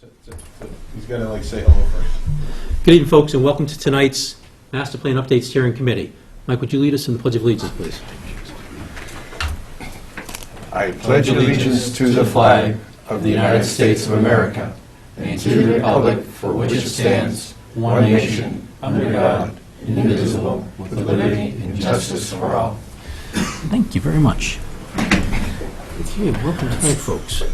He's got to like say hello first. Good evening, folks, and welcome to tonight's Master Plan Update Steering Committee. Mike, would you lead us in the Pledge of Allegiance, please? I pledge allegiance to the flag of the United States of America and to the republic for which it stands, one nation, under God, indivisible, with liberty and justice for all. Thank you very much. Okay, welcome tonight, folks.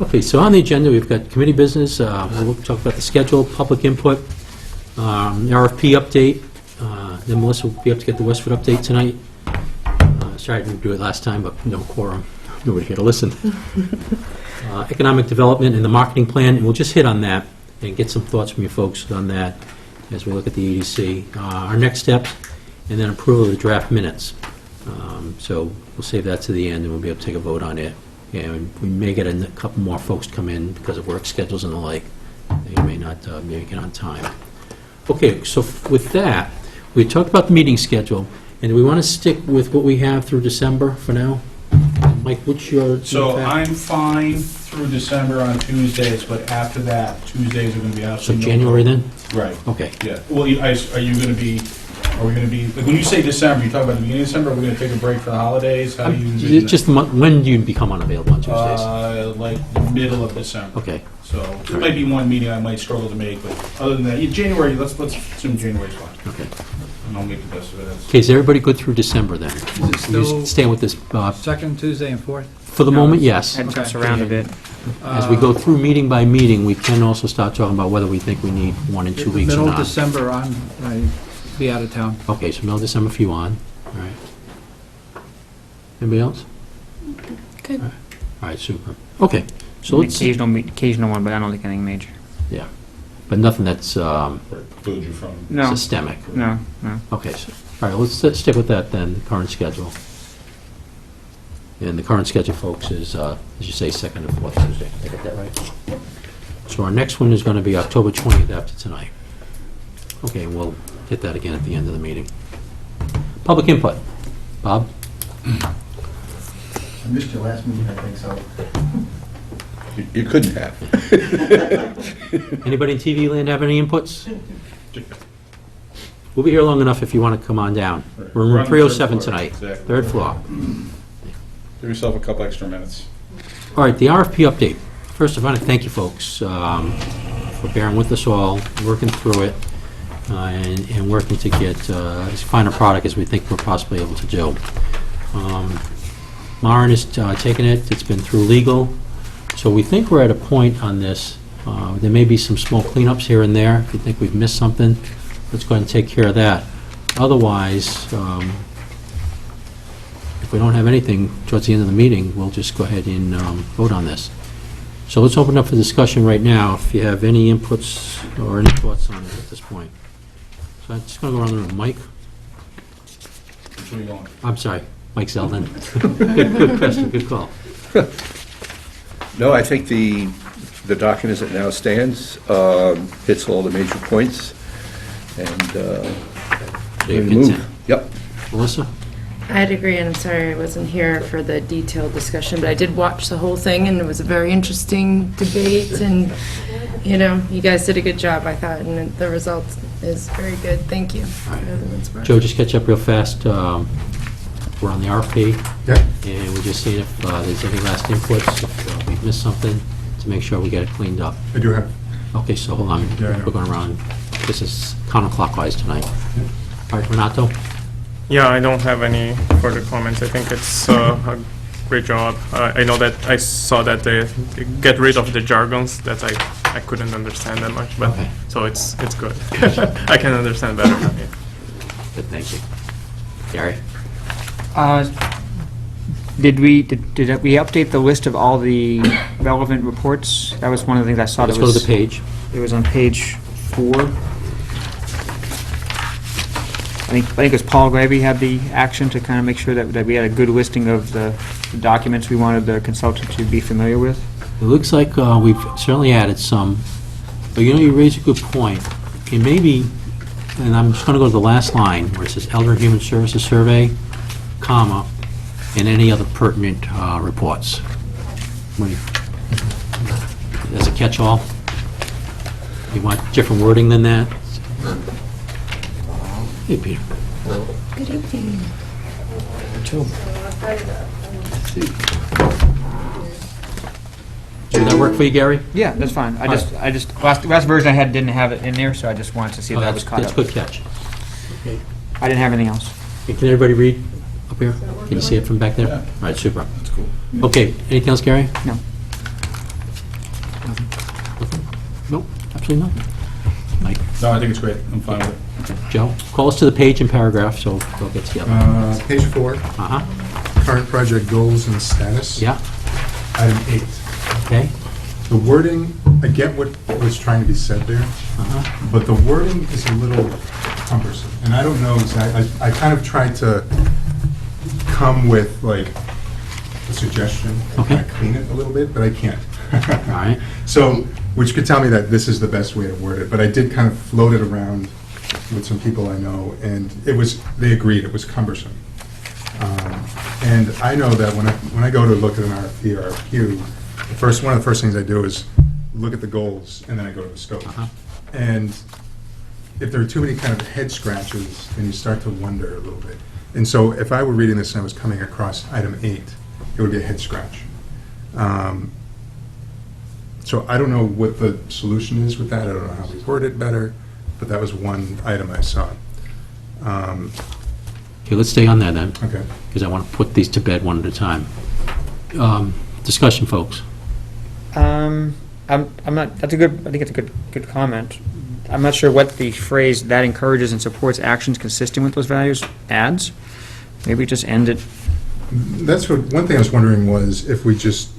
Okay, so on the agenda, we've got committee business. We'll talk about the schedule, public input, RFP update. Then Melissa will be able to get the Westford update tonight. Sorry I didn't do it last time, but no quorum. Nobody here to listen. Economic development and the marketing plan, and we'll just hit on that and get some thoughts from you folks on that as we look at the EDC. Our next steps, and then approval of the draft minutes. So we'll save that to the end, and we'll be able to take a vote on it. And we may get a couple more folks to come in because of work schedules and the like. They may not make it on time. Okay, so with that, we talked about the meeting schedule, and do we want to stick with what we have through December for now? Mike, what's your... So I'm fine through December on Tuesdays, but after that, Tuesdays are going to be So absolutely... January then? Right. Okay. Yeah. Well, are you going to be... Are we going to be... Like, when you say December, you talk about the beginning of December, are we going to take a break for the holidays? How do you... envision Just the month, when do you become unavailable on Tuesdays? like the middle of December. Okay. So there might be one meeting I might struggle to make, but other than that, January, let's assume January's fine. Okay. And I'll make the best of it. Okay, is everybody good through December then? Is it You still staying with this, second Tuesday and fourth? for the moment, yes. I'd jumps around a bit. As we go through meeting by meeting, we can also start talking about whether we think we need 1 and 2 weeks or Middle of not. December, I'll be out of town. Okay, so middle of December for you on, all right. Anybody else? Good. All right, super. Okay, so let's, Occasional one, but I don't think anything major. yeah, but nothing that's Preclude you from... No, systemic. no. Okay, so, all right, let's stick with that then, current schedule. And the current schedule, folks, is, as you say, second and fourth Tuesday. Did I get that right? So our next one is going to be October 20th after tonight. Okay, we'll hit that again at the end of the meeting. Public input. Bob? I missed your last meeting, I think so. You couldn't have. Anybody in TV land have any inputs? We'll be here long enough if you want to come on down. We're in room 307 tonight, Exactly. third floor. Give yourself a couple extra minutes. All right, the RFP update. First, I want to thank you folks for bearing with us all, working through it, and working to get as fine a product as we think we're possibly able to do. Maren has taken it. It's been through legal. So we think we're at a point on this. There may be some small cleanups here and there. If you think we've missed something, let's go ahead and take care of that. Otherwise, if we don't have anything towards the end of the meeting, we'll just go ahead and vote on this. So let's open up for discussion right now, if you have any inputs or any thoughts on it at this point. So I'm just going to go around the room. Mike? Which way are you going? I'm sorry, Mike Zeldin. Good question, good call. No, I think the document as it now stands hits all the major points, and So we you're move. content. Yep. Melissa? I'd agree, and I'm sorry I wasn't here for the detailed discussion, but I did watch the whole thing, and it was a very interesting debate, and, you know, you guys did a good job, I thought, and the result is very good. Thank you. All right. Everyone's work. Joe, just catch up real fast. We're on the RFP, Yeah. and we're just seeing if there's any last inputs, if we've missed something, to make sure we get it cleaned up. I do have. Okay, so hold on, Yeah, I know. we're going around, this is counterclockwise tonight. All right, Renato? Yeah, I don't have any further comments. I think it's a great job. I know that I saw that they get rid of the jargons that I couldn't understand that much, but Okay. so it's good. I can understand better now. Yeah. Good, thank you. Gary? Did we update the list of all the relevant reports? That was one of the things I saw. Let's that go to was, the page. It was on page 4. I think it was Paul Gravy had the action to kind of make sure that we had a good listing of the documents we wanted the consultant to be familiar with. It looks like we've certainly added some, but you know, you raise a good point. It may be, and I'm just going to go to the last line where it says Elder and Human Services Survey, comma, and any other pertinent reports. What do you- as a catch-all? You want different wording than that? Hey, Peter. Good evening. Did that work for you, Gary? Yeah, that's fine. I just, last version I had didn't have it in there, so I just wanted to see if Oh, that was caught that's up. a good catch. I didn't have anything else. Hey, can everybody read up here? Can you see it from back there? Yeah. All right, super. That's cool. Okay, anything else, Gary? No. Nope, absolutely nothing. Mike, No, I think it's great. I'm fine with it. Joe, call us to the page and paragraph, so we'll get together. Page 4, Uh-huh, current project goals and status. yeah, Item 8. okay, The wording, I get what was trying to be said there, uh-huh, but the wording is a little cumbersome. And I don't know exactly, I kind of tried to come with like a suggestion, and Okay. kind of clean it a little bit, but I can't. all right. So, which could tell me that this is the best way to word it, but I did kind of float it around with some people I know, and they agreed, it was cumbersome. And I know that when I go to look at an RFP or RFQ, one of the first things I do is look at the goals, and then I go to the scope. Uh-huh. And if there are too many kind of head scratches, then you start to wonder a little bit. And so if I were reading this and I was coming across item 8, it would be a head scratch. So I don't know what the solution is with that, I don't know how we word it better, but that was one item I saw. Okay, let's stay on that then, Okay. because I want to put these to bed one at a time. Discussion, folks. I'm not, I think it's a good comment. I'm not sure what the phrase "that encourages and supports actions consistent with those values" adds. Maybe just end it. That's one thing I was wondering was if we just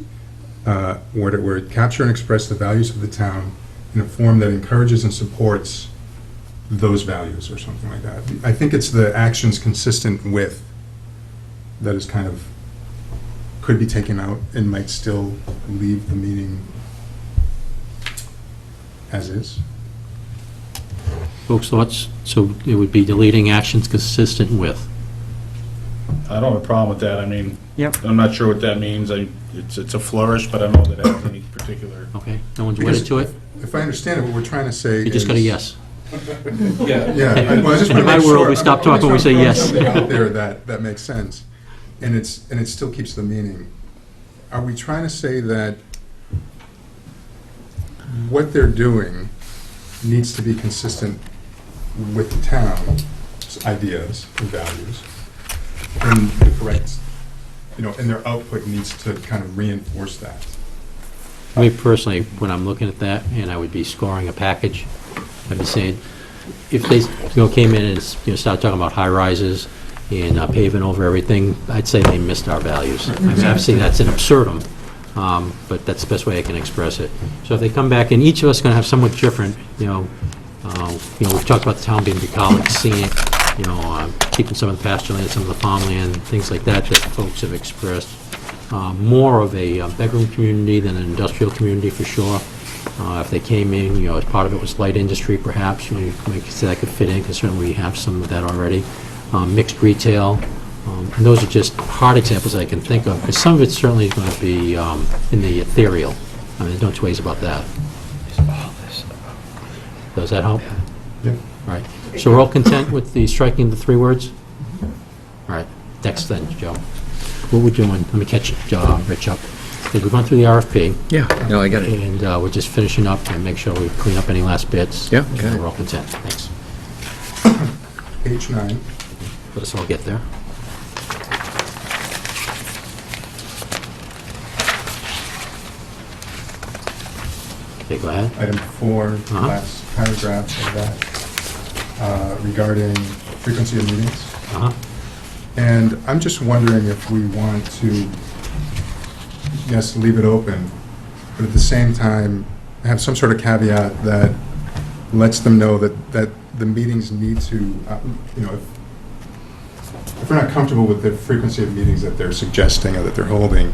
word it where capture and express the values of the town in a form that encourages and supports those values or something like that. I think it's the actions consistent with that is kind of, could be taken out and might still leave the meaning as is. Folks' thoughts? So it would be deleting actions consistent with. I don't have a problem with that. I mean, Yep. I'm not sure what that means. It's a flourish, but I don't know that it has any particular. Okay, no one's Because wedded to it? If I understand it, what we're trying to say You just got a yes. Yeah. Yeah, well, I just In want to my make world, sure. we stop I'm talking when we say throwing yes. something out there that makes sense, and it still keeps the meaning. Are we trying to say that what they're doing needs to be consistent with the town's ideas and values, and the correct, and their output needs to kind of reinforce that? I mean, personally, when I'm looking at that, and I would be scoring a package, I'd be saying, if they, came in and, started talking about high-rises and paving over everything, I'd say they missed our values. I mean, obviously, that's an absurdum, but that's the best way I can express it. So if they come back, and each of us is going to have somewhat different, we've talked about the town being bucolic, scenic, keeping some of the pasture land, some of the farmland, things like that folks have expressed. More of a bedroom community than an industrial community for sure. If they came in, as part of it was light industry perhaps, you might say that could fit in, because certainly we have some of that already. Mixed retail, and those are just hard examples I can think of, because some of it certainly is going to be in the ethereal. I mean, there's no two ways about that. Does that help? Yeah. All right. So we're all content with the striking the 3 words? All right. Next then, Joe. What we're doing, let me catch Rich up. Okay, we've gone through the RFP, Yeah, no, I got it. and we're just finishing up and make sure we clean up any last bits. Yeah, And got it. we're all content. Thanks. Page 9. Let us all get there. Okay, go ahead. Item 4, Uh-huh. last paragraph of that, regarding frequency of meetings. Uh-huh. And I'm just wondering if we want to, yes, leave it open, but at the same time, have some sort of caveat that lets them know that the meetings need to, if we're not comfortable with the frequency of meetings that they're suggesting or that they're holding,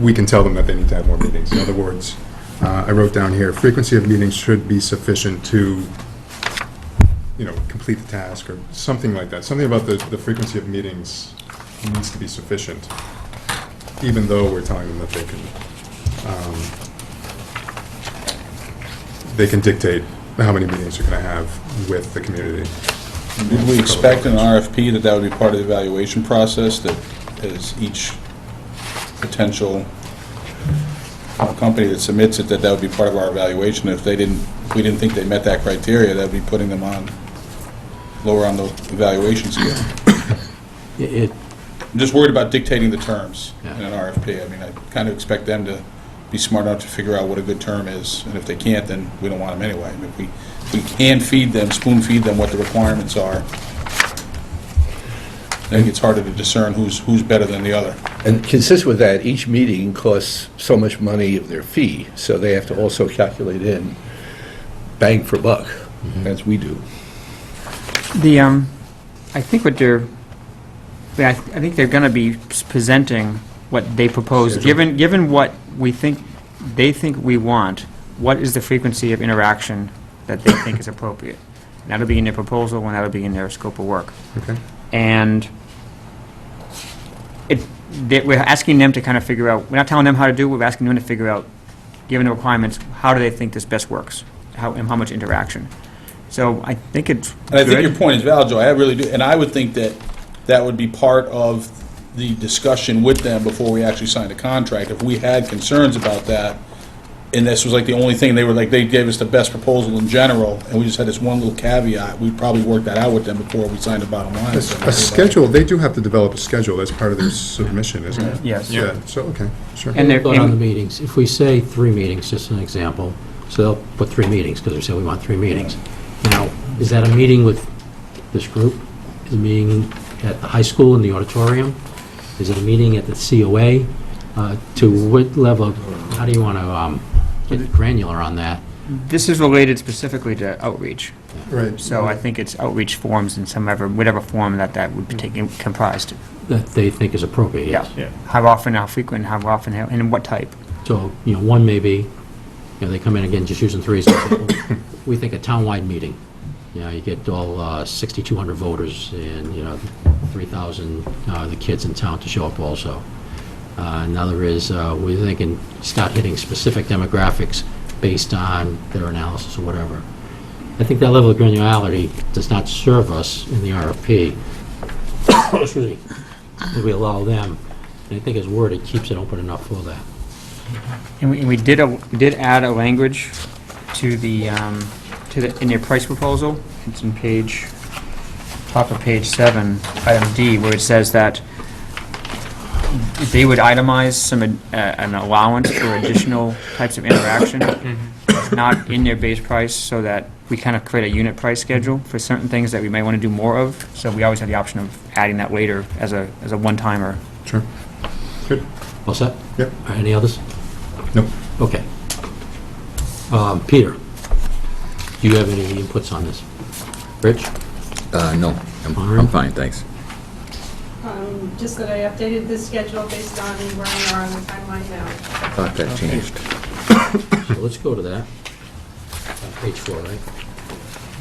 we can tell them that they need to have more meetings. In other words, I wrote down here, frequency of meetings should be sufficient to, complete the task, or something like that. Something about the frequency of meetings needs to be sufficient, even though we're telling them that they can they can dictate how many meetings you're going to have with the community. Did we expect in an RFP that would be part of the evaluation process, that as each potential company that submits it, that would be part of our evaluation? If we didn't think they met that criteria, that would be putting them lower on the evaluation scale. I'm just worried about dictating the terms in an RFP. I mean, I kind of expect them to be smart enough to figure out what a good term is, and if they can't, then we don't want them anyway. I mean, if we can feed them, spoon feed them what the requirements are, then it's harder to discern who's better than the other. And consistent with that, each meeting costs so much money of their fee, so they have to also calculate in bang for buck, as we do. I think what I think they're going to be presenting what they propose, given what they think we want, what is the frequency of interaction that they think is appropriate? And that'll be in their proposal, and that'll be in their scope of work. Okay. And we're asking them to kind of figure out, we're not telling them how to do it, we're asking them to figure out, given the requirements, how do they think this best works? And how much interaction? So I think it's And I think good. your point is valid, Joe. I really do. And I would think that would be part of the discussion with them before we actually signed a contract. If we had concerns about that, and this was like the only thing, they gave us the best proposal in general, and we just had this one little caveat, we'd probably work that out with them before we signed the bottom line. A schedule, they do have to develop a schedule as part of their submission, isn't it? Yes. Yeah, so, okay, sure. And they're- Vote on the meetings. If we say 3 meetings, just an example, so they'll put 3 meetings, because they say we want 3 meetings. Now, is that a meeting with this group? Is it a meeting at the high school in the auditorium? Is it a meeting at the COA? To what level, how do you want to get granular on that? This is related specifically to outreach. Right. So I think it's outreach forms in whatever form that would be comprised. That they think is appropriate, yes. Yeah. How often, how frequent, how often, and what type. So, one may be, they come in, again, just using 3 as an example. We think a townwide meeting. You get all 6,200 voters and, 3,000 the kids in town to show up also. Another is, we're thinking, start hitting specific demographics based on their analysis or whatever. I think that level of granularity does not serve us in the RFP. Excuse me. If we allow them, and I think as worded, keeps it open enough for that. And we did add a language to in their price proposal. It's in top of page 7, item D, where it says that they would itemize an allowance for additional types of interaction that's not in their base price, so that we kind of create a unit price schedule for certain things that we may want to do more of. So we always have the option of adding that later as a one-timer. Sure. Good. All set? Yep. Any others? Nope. Okay. Peter, do you have any inputs on this? Rich? No, All right. I'm fine, thanks. Just that I updated this schedule based on where we are on the timeline now. I thought that changed. So let's go to that. Page 4, right?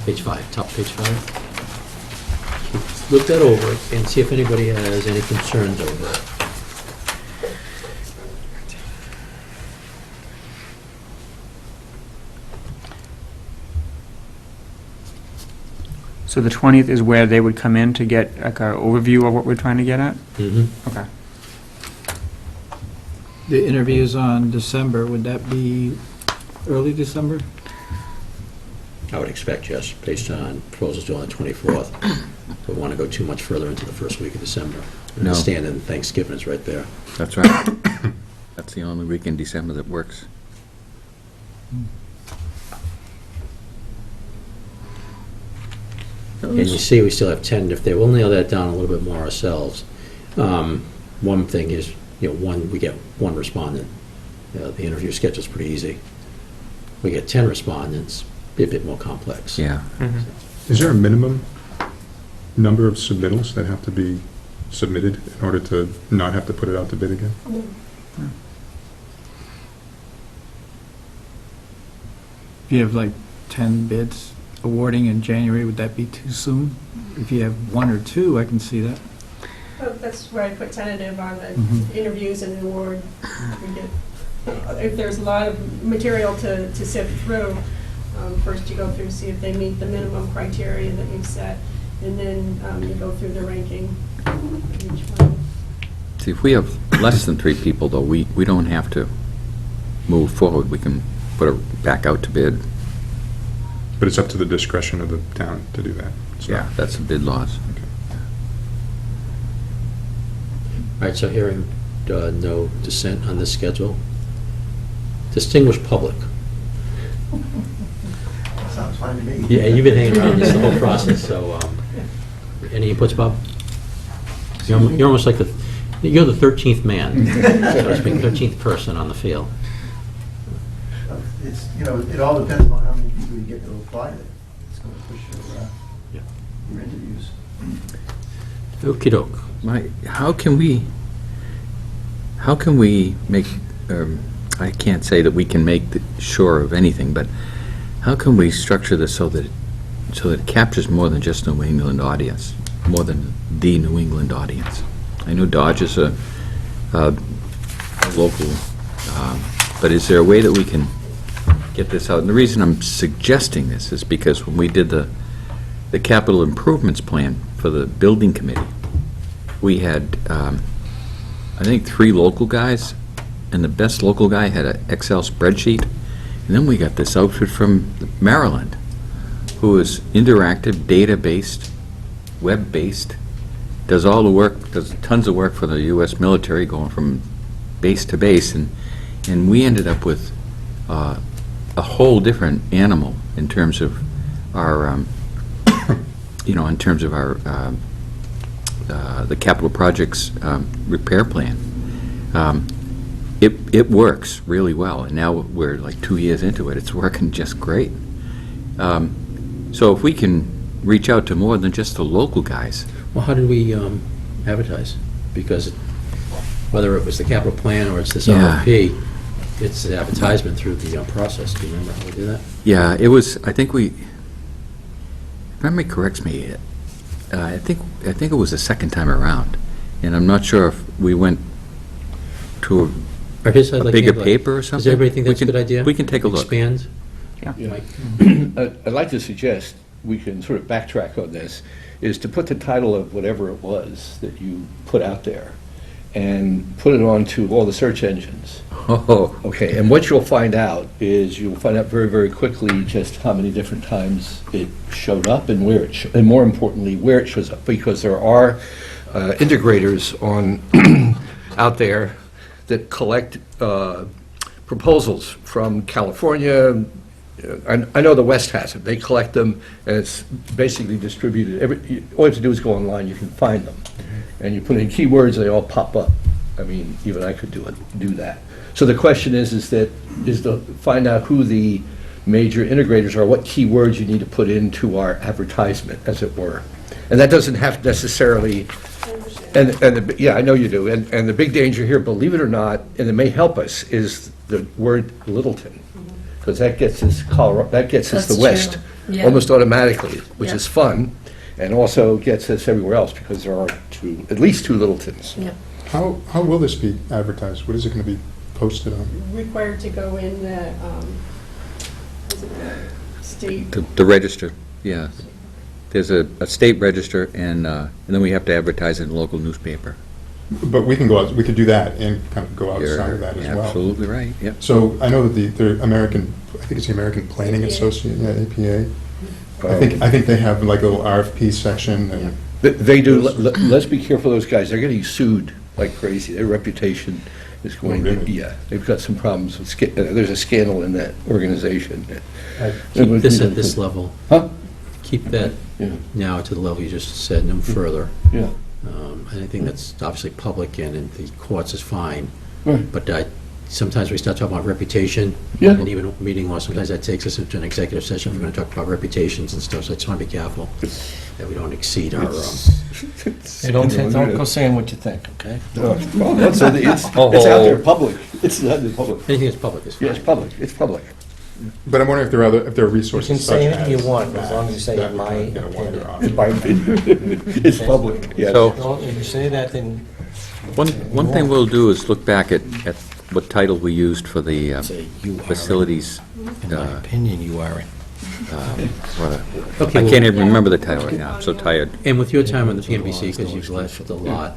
Page 5, top page 5. Look that over and see if anybody has any concerns over it. So the 20th is where they would come in to get like an overview of what we're trying to get at? Mm-hmm. Okay. The interviews on December, would that be early December? I would expect, yes, based on proposals due on the 24th. Don't want to go too much further into the first week of December. No. Understand that Thanksgiving is right there. That's right. That's the only week in December that works. And you see, we still have 10, if they will nail that down a little bit more ourselves. One thing is, we get 1 respondent. The interview schedule's pretty easy. We get 10 respondents, be a bit more complex. Yeah. Is there a minimum number of submittals that have to be submitted in order to not have to put it out to bid again? If you have like 10 bids awarding in January, would that be too soon? If you have 1 or 2, I can see that. That's where I put tentative on the Mhm. interviews and the award. We get- If there's a lot of material to sift through, First, you go through, see if they meet the minimum criteria that you've set, and then you go through the ranking of each one. See, if we have less than 3 people, though, we don't have to move forward. We can put it back out to bid. But it's up to the discretion of the town to do that. So- Yeah, that's the bid laws. All right, so hearing no dissent on this schedule. Distinguished public. Sounds fine to me. Yeah, you've been hanging around this the whole process, so, any inputs, Bob? You're almost like you're the 13th man, so to speak, 13th person on the field. It's, it all depends on how many people you get to apply it. It's going to push your interviews. Okey-doke. How can we make, I can't say that we can make sure of anything, but how can we structure this so that it captures more than just New England audience, more than the New England audience? I know Dodge is a local, but is there a way that we can get this out? And the reason I'm suggesting this is because when we did the capital improvements plan for the building committee, we had, I think, 3 local guys, and the best local guy had an Excel spreadsheet. And then we got this outfit from Maryland, who is interactive, data-based, web-based, does all the work, does tons of work for the U.S. military, going from base to base, and we ended up with a whole different animal in terms of our, in terms of our the capital projects repair plan. It works really well, and now we're like 2 years into it. It's working just great. So if we can reach out to more than just the local guys. Well, how did we advertise? Because whether it was the capital plan or it's this Yeah. RFP, it's the advertisement through the process. Do you remember how we did that? Yeah, it was, I think if memory corrects me, I think it was the second time around, and I'm not sure if we went to Or here's, I'd a like to bigger have, paper or something. Does everybody think We that's a can- good idea? We can take a look. Expand? Yeah. Mike? I'd like to suggest we can sort of backtrack on this, is to put the title of whatever it was that you put out there and put it on to all the search engines. Oh, Okay, and what you'll find out is you'll find out very, very quickly just how many different times it showed up and where and more importantly, where it shows up, because there are integrators on out there that collect proposals from California. I know the West has them. They collect them, and it's basically distributed. All you have to do is go online, you can find them. And you put in keywords, they all pop up. I mean, even I could do that. So the question is to find out who the major integrators are, what keywords you need to put into our advertisement, as it were. And that doesn't have necessarily, yeah, I know you do. And the big danger here, believe it or not, and it may help us, is the word Littleton. Because that gets us That's the West true. Yeah. almost automatically, which Yeah. is fun, and also gets us everywhere else, because there are at least 2 Littletons. Yeah. How will this be advertised? What is it going to be posted on? Required to go in the, is it the state? the register, yeah. There's a state register, and then we have to advertise it in a local newspaper. But we can go out, we could do that and kind of go outside You're of that as well. absolutely right, yep. So I know that the American, I think it's the American Planning APA. Association, APA. I think they have like a little RFP section and. They do. Let's be careful of those guys. They're getting sued like crazy. Their reputation is going to, really? yeah, they've got some problems with, there's a scandal in that organization. Keep this at this level. Huh? Keep that Yeah. now to the level you just said, no further. Yeah. Anything that's obviously public and in the courts is fine. Right. But sometimes we start talking about reputation. Yeah. And even meeting law, sometimes that takes us into an executive session. We're going to talk about reputations and stuff, so I just want to be careful that we don't exceed our, Hey, don't go saying what you think, okay? Well, it's out there public. It's out there public. anything that's public is fine. Yeah, it's public. It's public. But I'm wondering if there are You resources can such say as. anything you want, as that long as you say that in my you know, one of their opinion. options. It's public, yes. So, Well, if you say that, then one thing we'll do is look back at what title we used for the say you are. facilities. In my opinion, you are Okay, I well- can't even remember the title right now, I'm so tired. And with your time on the PMBC, because you've left a lot,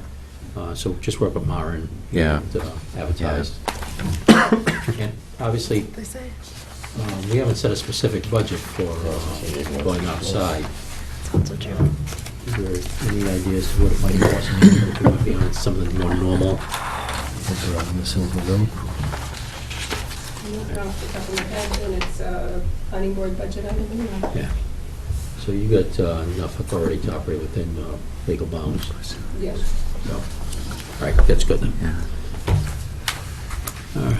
so just work with Mara and Yeah. advertise. And obviously, They say. we haven't set a specific budget for going outside. Sounds legit. Is there any ideas to what it might cost? If it might be on something more normal? Not off the top of my head, and it's a planning board budget item anyway. Yeah. So you got enough authority to operate within legal bounds. Yes. So, all right, that's good then. Yeah. All right.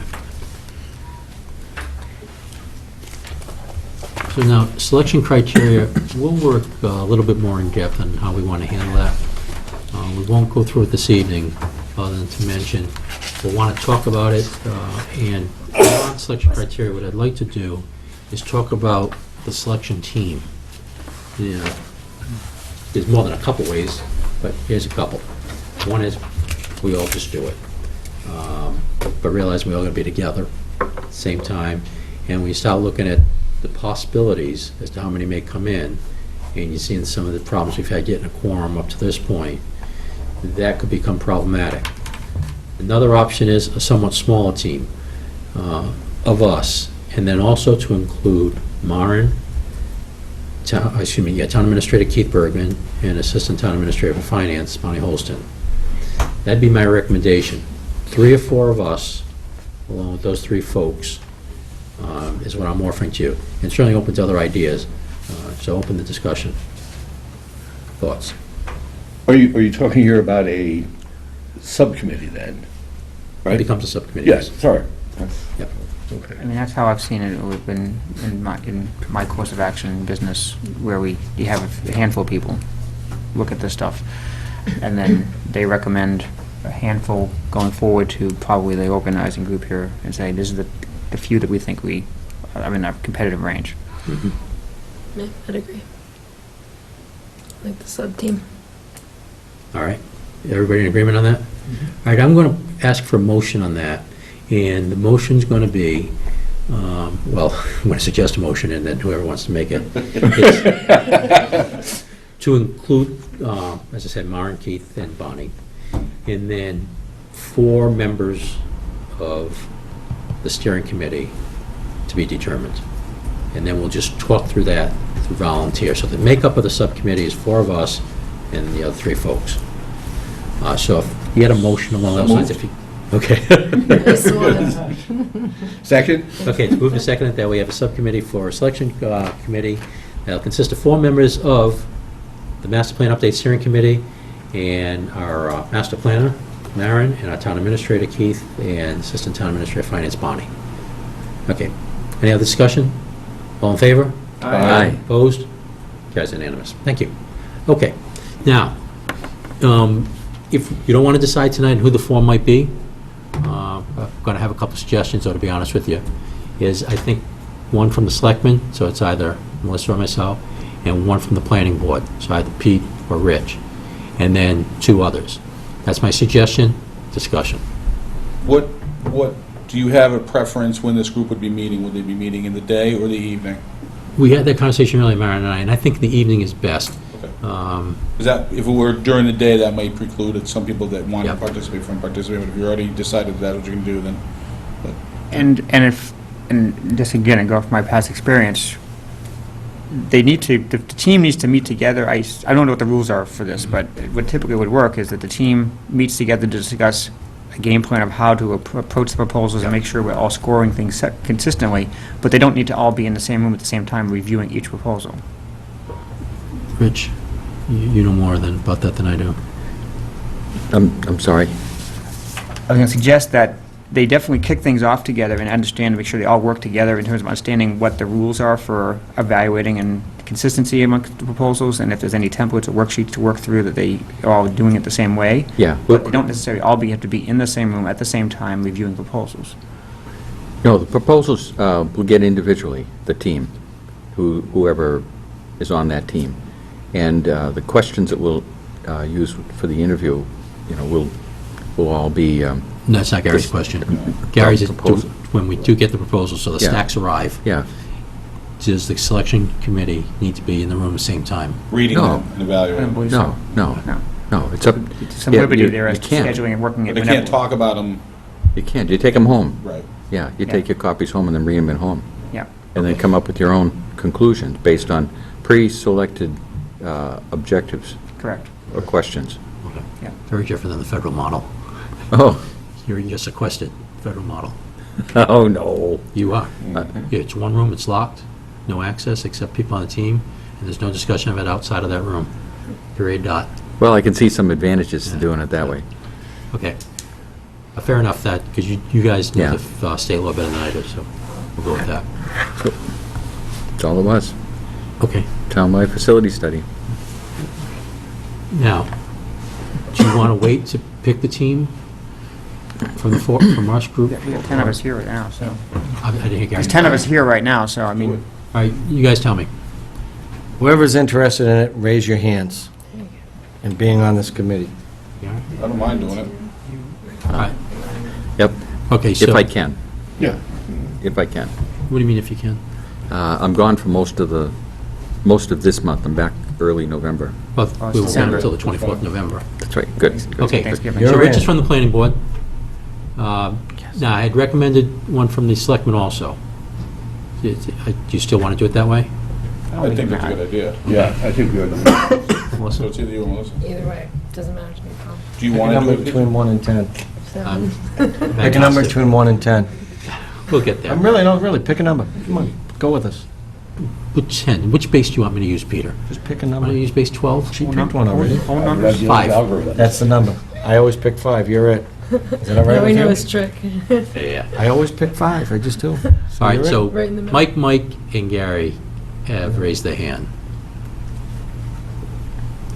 So now, selection criteria, we'll work a little bit more in depth on how we want to handle that. We won't go through it this evening, other than to mention, we'll want to talk about it, and on selection criteria, what I'd like to do is talk about the selection team. Yeah, there's more than a couple ways, but here's a couple. One is, we all just do it. But realize we all gotta be together at the same time, and we start looking at the possibilities as to how many may come in, and you're seeing some of the problems we've had getting a quorum up to this point, that could become problematic. Another option is a somewhat smaller team of us, and then also to include Maren, Town Administrator Keith Bergman, and Assistant Town Administrator for Finance, Bonnie Holston. That'd be my recommendation. 3 or 4 of us, along with those 3 folks, is what I'm offering to you. And certainly open to other ideas, so open the discussion. Thoughts? Are you talking here about a subcommittee then? It Right? becomes a subcommittee. Yes, sorry. Yep. Okay. I mean, that's how I've seen it in my course of action in business, where you have a handful of people look at this stuff, and then they recommend a handful going forward to probably the organizing group here and say, this is the few that we think we are in a competitive range. Yeah, I'd agree. Like the sub-team. All right. Everybody in agreement on that? All right, I'm going to ask for a motion on that, and the motion's going to be, well, I'm going to suggest a motion, and then whoever wants to make it. It's to include, as I said, Maren, Keith, and Bonnie, and then 4 members of the steering committee to be determined. And then we'll just talk through that through volunteer. So the makeup of the subcommittee is 4 of us and the other 3 folks. So if you had a motion along those lines, if you, okay. Second? Okay, it's moved to second that we have a subcommittee for a selection committee that'll consist of 4 members of the Master Plan Update Steering Committee and our Master Planner, Maren, and our Town Administrator, Keith, and Assistant Town Administrator Finance, Bonnie. Okay. Any other discussion? All in favor? Aye. Opposed? Carries unanimous. Thank you. Okay. Now, if you don't want to decide tonight who the 4 might be, I'm going to have a couple suggestions, though, to be honest with you, is I think 1 from the selectmen, so it's either Melissa or myself, and 1 from the planning board, so either Pete or Rich, and then 2 others. That's my suggestion. Discussion. What, do you have a preference when this group would be meeting? Would they be meeting in the day or the evening? We had that conversation earlier, Maren and I think the evening is best. Okay. Is that, if it were during the day, that might preclude it, some people that want to Yep. participate from participating, but if you already decided that's what you're going to do, then, And just again, I go off my past experience, the team needs to meet together. I don't know what the rules are for this, but what typically would work is that the team meets together to discuss a game plan of how to approach the proposals and make sure we're all scoring things consistently, but they don't need to all be in the same room at the same time reviewing each proposal. Rich, you know more about that than I do. I'm sorry. I was going to suggest that they definitely kick things off together and understand, make sure they all work together in terms of understanding what the rules are for evaluating and consistency amongst the proposals, and if there's any templates or worksheets to work through, that they are all doing it the same way. Yeah. But they don't necessarily all have to be in the same room at the same time reviewing proposals. No, the proposals will get individually, the team, whoever is on that team. And the questions that we'll use for the interview, will all be... No, that's not Gary's question. Gary's is proposal. when we do get the proposals, so the Yeah. stacks arrive. Yeah. does the selection committee need to be in the room at the same time? Reading No. them and I don't evaluating. believe No, so. no, No. no, it's up, Some Yeah, liberty you- there as you to can't. scheduling and working it. But they whenever- can't talk about them, you can't, you take them home. right. Yeah, you Yeah. take your copies home and then read them at home. Yeah. And then come up with your own conclusions based on pre-selected objectives Correct. or questions. Very different than the federal model. Oh, You're sequestered, federal model. oh, no. You are. Yeah, it's one room, it's locked, no access except people on the team, and there's no discussion of it outside of that room. Period, dot. Well, I can see some advantages to doing it that way. Okay. Fair enough that, because you guys know Yeah. the state law better than I do, so we'll go with that. That's all it was. Okay. Townwide facility study. Now, do you want to wait to pick the team from from our group? We have 10 of us here right now, so. I didn't hear Gary. There's 10 of us here right now, so I mean, All right, you guys tell me. Whoever's interested in it, raise your hands in being on this committee. I don't mind doing it. All right. Yep, Okay, so. if I can. Yeah. If I can. What do you mean if you can? I'm gone for most of this month. I'm back early November. Well, Oh, it's we won't December. until the 24th of November. That's right, good. good. Okay, Thanksgiving. so You're Rich is in. from the planning board. Now, I had recommended one from the selectmen also. Do you still want to do it that way? I think that's a good idea. Yeah, I think we're So Melissa? it's either you or Melissa. Either way, doesn't matter to me, Paul. Do you Pick a want to number do it? between 1 and 10. Um, Pick a number Fantastic. between 1 and 10. We'll get there. Really, pick a number. Come on, go with us. Which 10? Which base do you want me to use, Peter? Just pick a Want to number. use base 12? She picked one already. Phone numbers? 5. That's the number. I always pick 5, you're it. Is that all right Now we with know you? his trick. Yeah. I always pick 5, I just do. All right, you're it. so Right in the middle. Mike, and Gary have raised their hand.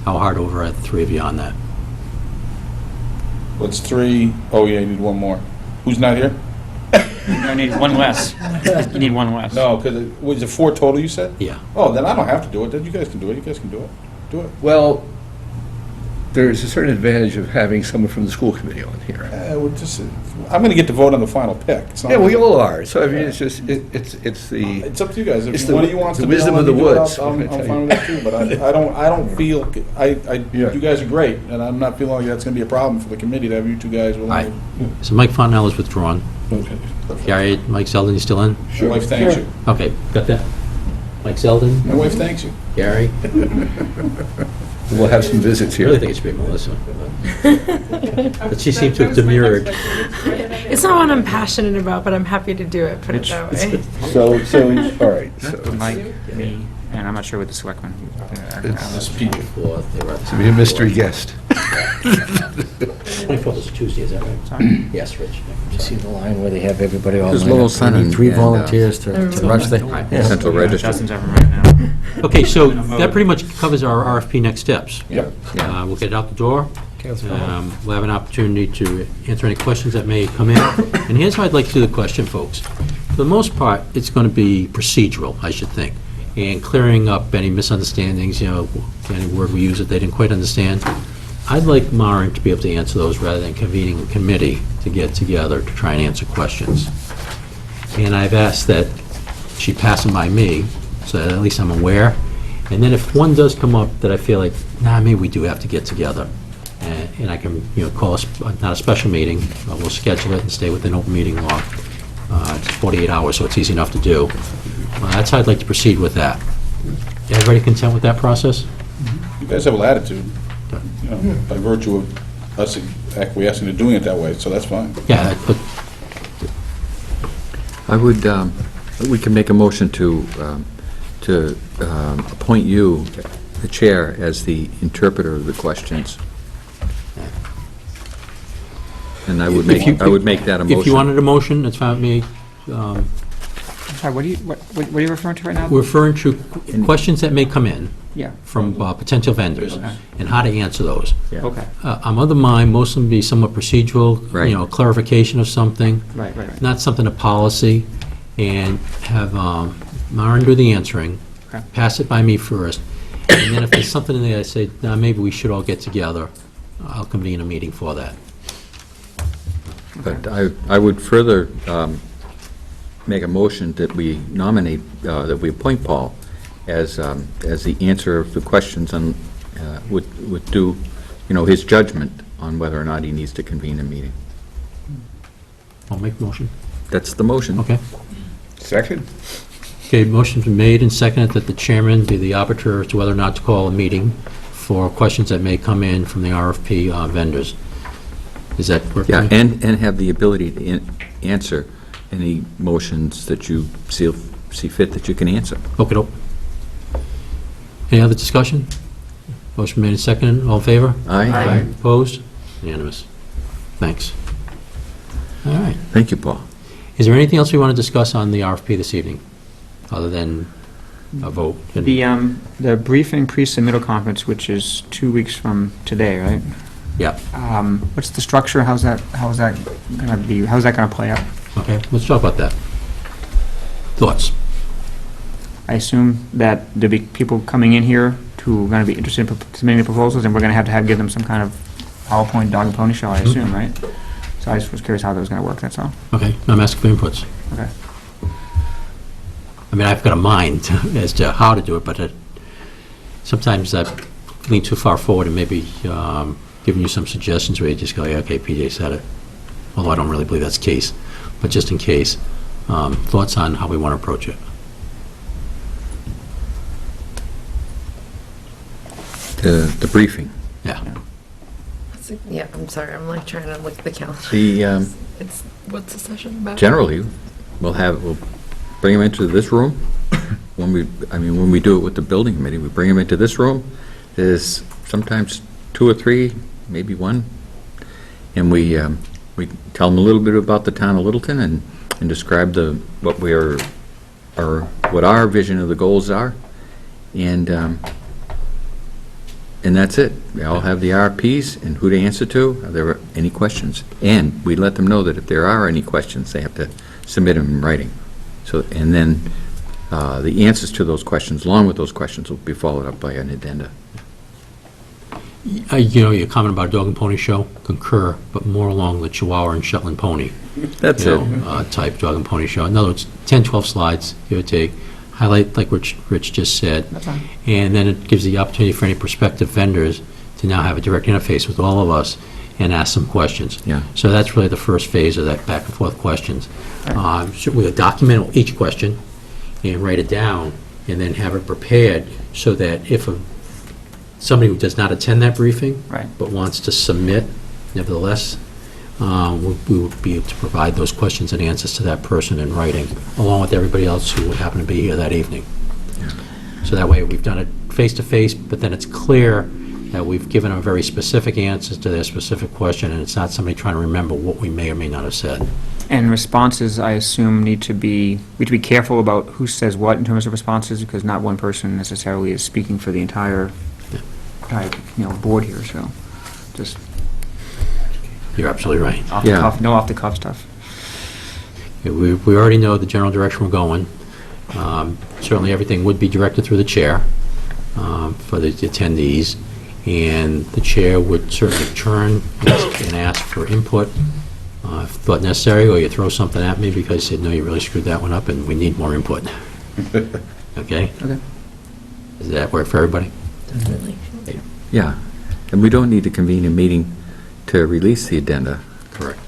How hard over are the three of you on that? What's 3? Oh, yeah, you need one more. Who's not here? I need one less. You need one less. No, because, was it 4 total, you said? Yeah. Oh, then I don't have to do it, then you guys can do it, you guys can do it. Do it. Well, there's a certain advantage of having someone from the school committee on here. We're just, I'm going to get to vote on the final pick. It's not- Yeah, we all are, so I mean, it's just, it's the, It's up to you guys. It's If the- one of you wants the to be wisdom on of the it, you do it, woods, I'm I tell you. fine with that too, but I don't feel, Yeah. you guys are great, and I'm not feeling like that's going to be a problem for the committee to have you two guys willing All right. So Mike Fontenelle is withdrawn. to. Gary, Mike Zeldin, you still in? My wife thanks you. Okay, got that? Mike Zeldin, My wife thanks you. Gary? we'll have some visits I really here. think it should be Melissa. But she seemed to have demurred. It's not what I'm passionate about, but I'm happy to do it, put it that way. So, all right, so, Mike, me, and I'm not sure what the selectmen. This people. Well, they were at the- to be a mystery guest. 24th is Tuesday, is that right? Sorry? Yes, Rich. You see the line where they have everybody all There's lined up? Lowell Sun We need and- 3 and, volunteers to rush the, Right. yeah. Central Register. Justin's over right now. Okay, so that pretty much covers our RFP next steps. Yep. We'll get it out the door. Okay, let's go. We'll have an opportunity to answer any questions that may come in. And here's how I'd like to do the question, folks. For the most part, it's going to be procedural, I should think, and clearing up any misunderstandings, any word we use that they didn't quite understand. I'd like Maren to be able to answer those rather than convening a committee to get together to try and answer questions. And I've asked that she pass them by me, so that at least I'm aware. And then if one does come up that I feel like, maybe we do have to get together, and I can, call not a special meeting, but we'll schedule it and stay within open meeting law. It's 48 hours, so it's easy enough to do. That's how I'd like to proceed with that. Everybody content with that process? You guys have a latitude, by virtue of us acquiescing to doing it that way, so that's fine. Yeah, but I would, we can make a motion to appoint you, the chair, as the interpreter of the questions. And I would make that a motion. if you wanted a motion, that's fine with me. Sorry, what are you referring to right now? We're referring to questions that may come in Yeah, from potential vendors, and how to answer those. okay, I'm of the mind, most of them be somewhat procedural, Right. Clarification of something, right. not something of policy, and have Maren do the answering, Okay. pass it by me first, and then if there's something in there I say, maybe we should all get together, I'll convene a meeting for that. But I would further make a motion that we nominate, that we appoint Paul as the answer of the questions and would do, his judgment on whether or not he needs to convene a meeting. I'll make a motion. That's the motion. Okay. Second? Okay, motion's been made and seconded that the chairman be the arbiter as to whether or not to call a meeting for questions that may come in from the RFP vendors. Is that correct? Yeah, and have the ability to answer any motions that you see fit that you can answer. Okey-doke. Any other discussion? Motion made and seconded. All in favor? Aye. Opposed? Unanimous. Thanks. All right. Thank you, Paul. Is there anything else we want to discuss on the RFP this evening, other than a vote? The briefing pre-submittal conference, which is 2 weeks from today, right? Yeah. What's the structure? How's that gonna play out? Okay, let's talk about that. Thoughts? I assume that there'll be people coming in here who are gonna be interested in submitting the proposals, and we're gonna have to give them some kind of PowerPoint dog and pony show, I assume, right? So I just was curious how that was gonna work, that's all. Okay, I'm asking for inputs. Okay. I mean, I've got a mind as to how to do it, but sometimes I lean too far forward and maybe giving you some suggestions where you just go, yeah, okay, PJ said it. Although I don't really believe that's the case, but just in case. Thoughts on how we want to approach it? The briefing. Yeah. Yeah, I'm sorry, I'm like trying to look at the calendar. It's, what's the session about? Generally, we'll bring them into this room. When we do it with the building committee, we bring them into this room. There's sometimes 2 or 3, maybe 1, and we tell them a little bit about the town of Littleton and describe what our vision of the goals are, and that's it. We all have the RFPs and who to answer to. Are there any questions? And we let them know that if there are any questions, they have to submit them in writing. So, and then the answers to those questions, along with those questions, will be followed up by an addenda. Your comment about dog and pony show, concur, but more along the Chihuahua and Shetland pony. That's it. Type dog and pony show. In other words, 10, 12 slides, give or take. Highlight, like Rich just said. That's fine. And then it gives the opportunity for any prospective vendors to now have a direct interface with all of us and ask some questions. Yeah. So that's really the first phase of that back and forth questions. We'll document each question and write it down, and then have it prepared so that if somebody who does not attend that briefing Right. but wants to submit, nevertheless, we would be able to provide those questions and answers to that person in writing, along with everybody else who would happen to be here that evening. So that way, we've done it face-to-face, but then it's clear that we've given them very specific answers to their specific question, and it's not somebody trying to remember what we may or may not have said. And responses, I assume, we need to be careful about who says what in terms of responses, because not one person necessarily is speaking for the entire board here, so just You're absolutely right. no off-the-cuff stuff. We already know the general direction we're going. Certainly, everything would be directed through the chair for the attendees, and the chair would certainly turn and ask for input if thought necessary, or you throw something at me because you said, no, you really screwed that one up and we need more input. Okay? Okay. Does that work for everybody? Definitely. Yeah, and we don't need to convene a meeting to release the addenda. Correct.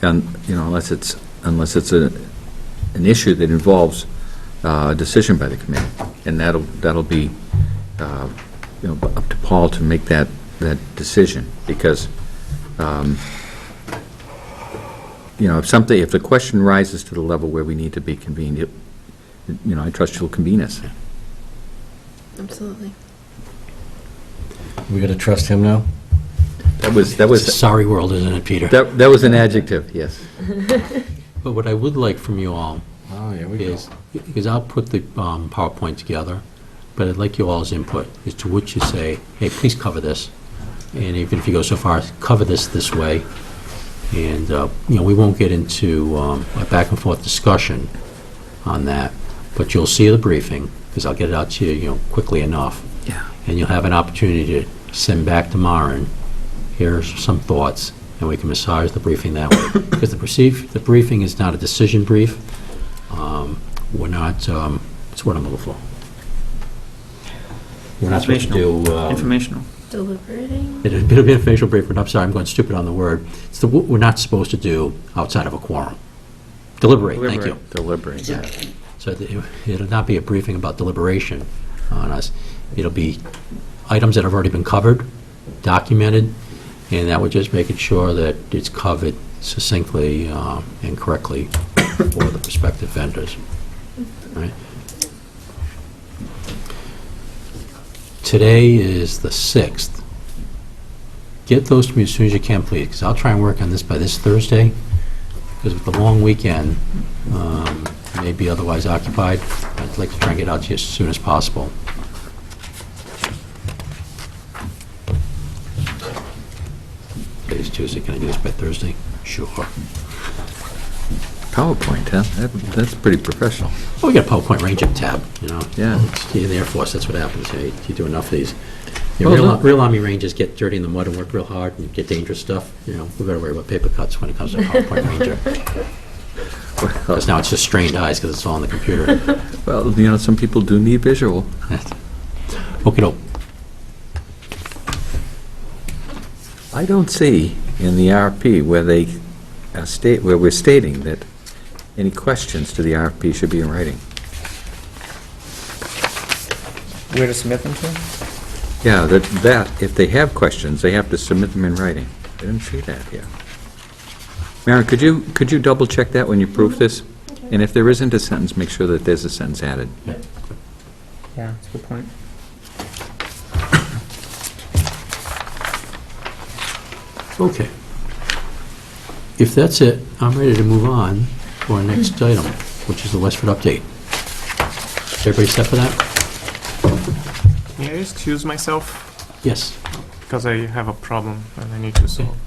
And, unless it's an issue that involves a decision by the committee, and that'll be up to Paul to make that decision, because if the question rises to the level where we need to be convened, I trust you'll convene us. Absolutely. We got to trust him now? That was It's a sorry world, isn't it, Peter? that was an adjective, yes. But what I would like from you all Oh, here we go. is, because I'll put the PowerPoint together, but I'd like you all's input as to what you say, hey, please cover this. And even if you go so far, cover this way. And, we won't get into a back and forth discussion on that, but you'll see the briefing, because I'll get it out to you, quickly enough. Yeah. And you'll have an opportunity to send back to Maren, here's some thoughts, and we can massage the briefing that way. Because the briefing is not a decision brief. We're not, it's what I'm looking for. We're not supposed to do... Informational. Deliberating? It'll be an informational brief, but I'm sorry, I'm going stupid on the word. It's what we're not supposed to do outside of a quorum. Deliberate, thank you. Deliberate, yeah. So it'll not be a briefing about deliberation on us. It'll be items that have already been covered, documented, and that would just making sure that it's covered succinctly and correctly for the prospective vendors. Right? Today is the 6th. Get those to me as soon as you can, please, because I'll try and work on this by this Thursday, because with the long weekend, may be otherwise occupied. I'd like to try and get out to you as soon as possible. Today's Tuesday, can I do this by Thursday? Sure. PowerPoint, huh? That's pretty professional. Well, we got a PowerPoint Ranger tab, you know? Yeah. It's in the Air Force, that's what happens. You do enough of these. Well, Real Army Rangers get dirty in the mud and work real hard and get dangerous stuff. You know, we better worry about paper cuts when it comes to PowerPoint Ranger. Because now it's just strained eyes because it's all on the computer. Well, you know, some people do need visual. Okey-doke. I don't see in the RFP where where we're stating that any questions to the RFP should be in writing. Where to submit them to? Yeah, that if they have questions, they have to submit them in writing. I didn't see that here. Mary, could you double check that when you proof this? And if there isn't a sentence, make sure that there's a sentence added. Yeah, that's a good point. Okay. If that's it, I'm ready to move on to our next item, which is the Westford update. Everybody set for that? May I excuse myself? Yes. Because I have a problem and I need to solve.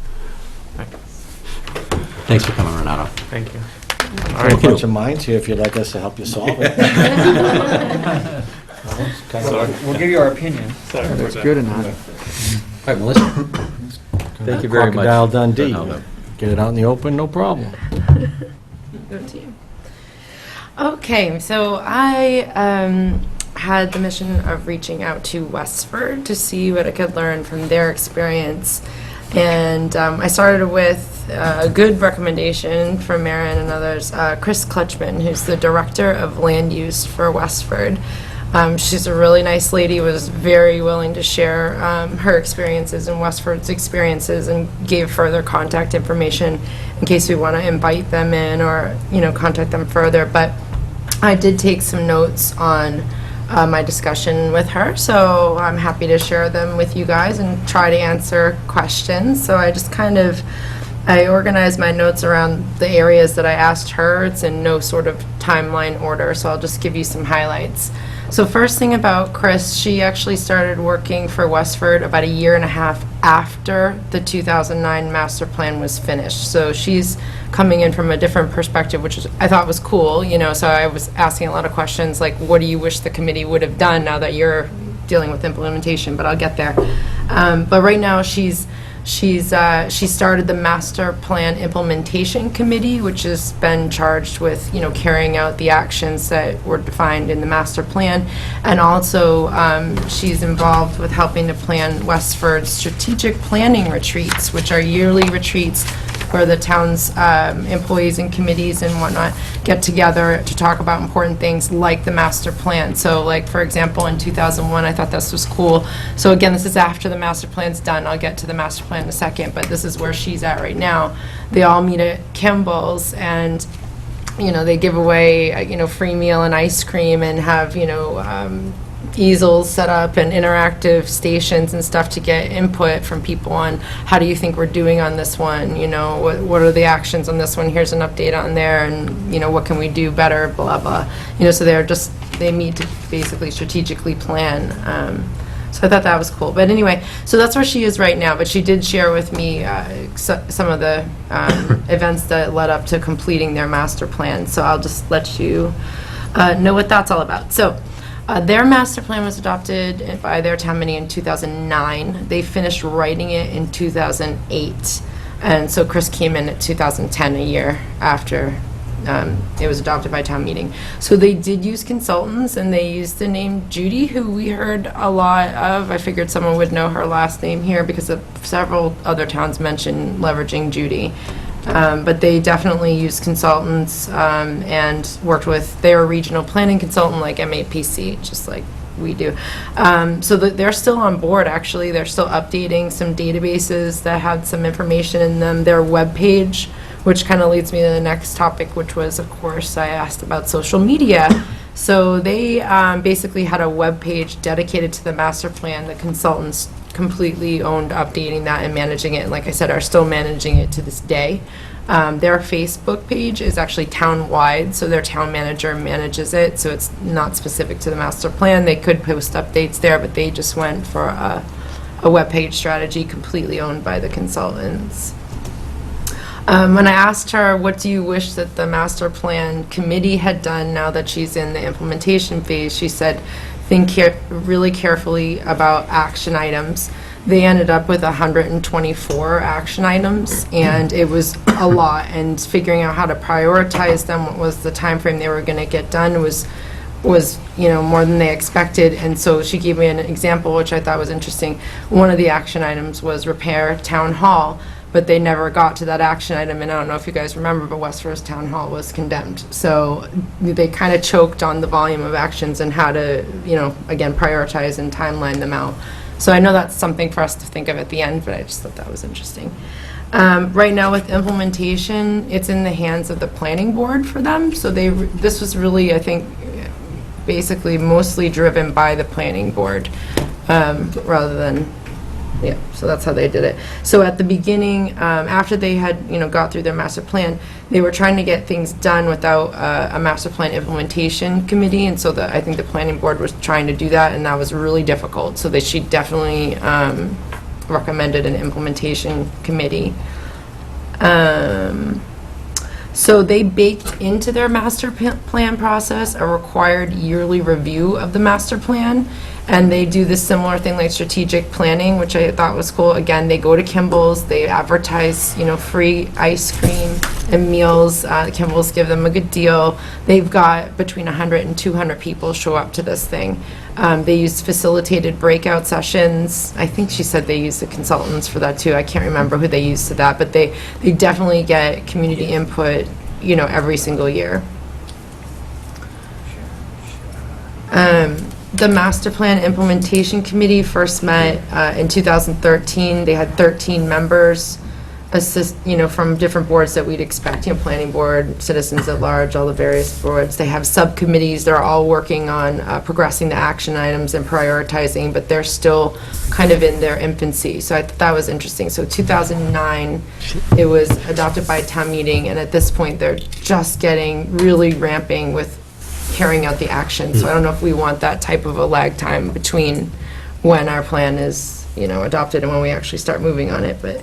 Thanks for coming, Renato. Thank you. All right, a bunch of minds here if you'd like us to help you solve it. We'll give you our opinion. Whether it's good or not. All right, Melissa? Thank you very much. Crocodile Dundee. No. Get it out in the open, no problem. Go to you. Okay, so I had the mission of reaching out to Westford to see what I could learn from their experience. And I started with a good recommendation from Marin and others, Chris Clutchman, who's the Director of Land Use for Westford. She's a really nice lady, was very willing to share her experiences and Westford's experiences, and gave further contact information in case we want to invite them in or, you know, contact them further. But I did take some notes on my discussion with her, so I'm happy to share them with you guys and try to answer questions. So I just I organized my notes around the areas that I asked her. It's in no sort of timeline order, so I'll just give you some highlights. So first thing about Chris, she actually started working for Westford about 1.5 years after the 2009 master plan was finished. So she's coming in from a different perspective, which I thought was cool, you know, so I was asking a lot of questions like, what do you wish the committee would have done now that you're dealing with implementation, but I'll get there. But right now she started the master plan implementation committee, which has been charged with, you know, carrying out the actions that were defined in the master plan, and also she's involved with helping to plan Westford's strategic planning retreats, which are yearly retreats where the town's employees and committees and whatnot get together to talk about important things like the master plan. So like, for example, in 2001, I thought this was cool. So again, this is after the master plan's done. I'll get to the master plan in a second, but this is where she's at right now. They all meet at Kimball's, and you know, they give away, you know, free meal and ice cream, and have, you know, easels set up and interactive stations and stuff to get input from people on how do you think we're doing on this one, you know, what are the actions on this one, here's an update on there, and you know, what can we do better, blah blah, you know. So they meet to basically strategically plan. So I thought that was cool. But anyway, so that's where she is right now. But she did share with me some of the events that led up to completing their master plan. So I'll just let you know what that's all about. So their master plan was adopted by their town meeting in 2009. They finished writing it in 2008. And so Chris came in at 2010, a year after it was adopted by town meeting. So they did use consultants, and they used the name Judy, who we heard a lot of. I figured someone would know her last name here because of several other towns mentioned leveraging Judy. But they definitely used consultants and worked with their regional planning consultant like Mpusc, just like we do. So they're still on board, actually. They're still updating some databases that had some information in them. Their webpage, which kind of leads me to the next topic, which was, of course, I asked about social media. So they basically had a web page dedicated to the master plan. The consultants completely owned updating that and managing it, and like I said, are still managing it to this day. Their Facebook page is actually town-wide, so their town manager manages it, so it's not specific to the master plan. They could post updates there, but they just went for a webpage strategy completely owned by the consultants. When I asked her, what do you wish that the master plan committee had done now that she's in the implementation phase, she said, think really carefully about action items. They ended up with 124 action items, and it was a lot, and figuring out how to prioritize them, what was the time frame they were going to get done was more than they expected. And so she gave me an example, which I thought was interesting. One of the action items was repair town hall, but they never got to that action item, and I don't know if you guys remember, but Westford's town hall was condemned. So they kind of choked on the volume of actions and how to, again, prioritize and timeline them out. So I know that's something for us to think of at the end, but I just thought that was interesting. Right now with implementation, it's in the hands of the planning board for them. So this was really, I think, basically mostly driven by the planning board rather than, so that's how they did it. So at the beginning, after they had, got through their master plan, they were trying to get things done without a master plan implementation committee, and so I think the planning board was trying to do that, and that was really difficult. So she definitely recommended an implementation committee. So they baked into their master plan process a required yearly review of the master plan, and they do this similar thing like strategic planning, which I thought was cool. Again, they go to Kimball's, they advertise, free ice cream and meals. Kimball's give them a good deal. They've got between 100 and 200 people show up to this thing. They use facilitated breakout sessions. I think she said they use the consultants for that too. I can't remember who they use to that, but they definitely get community input, every single year. The Master Plan Implementation Committee first met in 2013. They had 13 members, from different boards that we'd expect, Planning Board, Citizens at Large, all the various boards. They have subcommittees. They're all working on progressing the action items and prioritizing, but they're still kind of in their infancy. So I thought that was interesting. So 2009, it was adopted by town meeting, and at this point, they're just really ramping with carrying out the action. So I don't know if we want that type of a lag time between when our plan is, adopted and when we actually start moving on it. But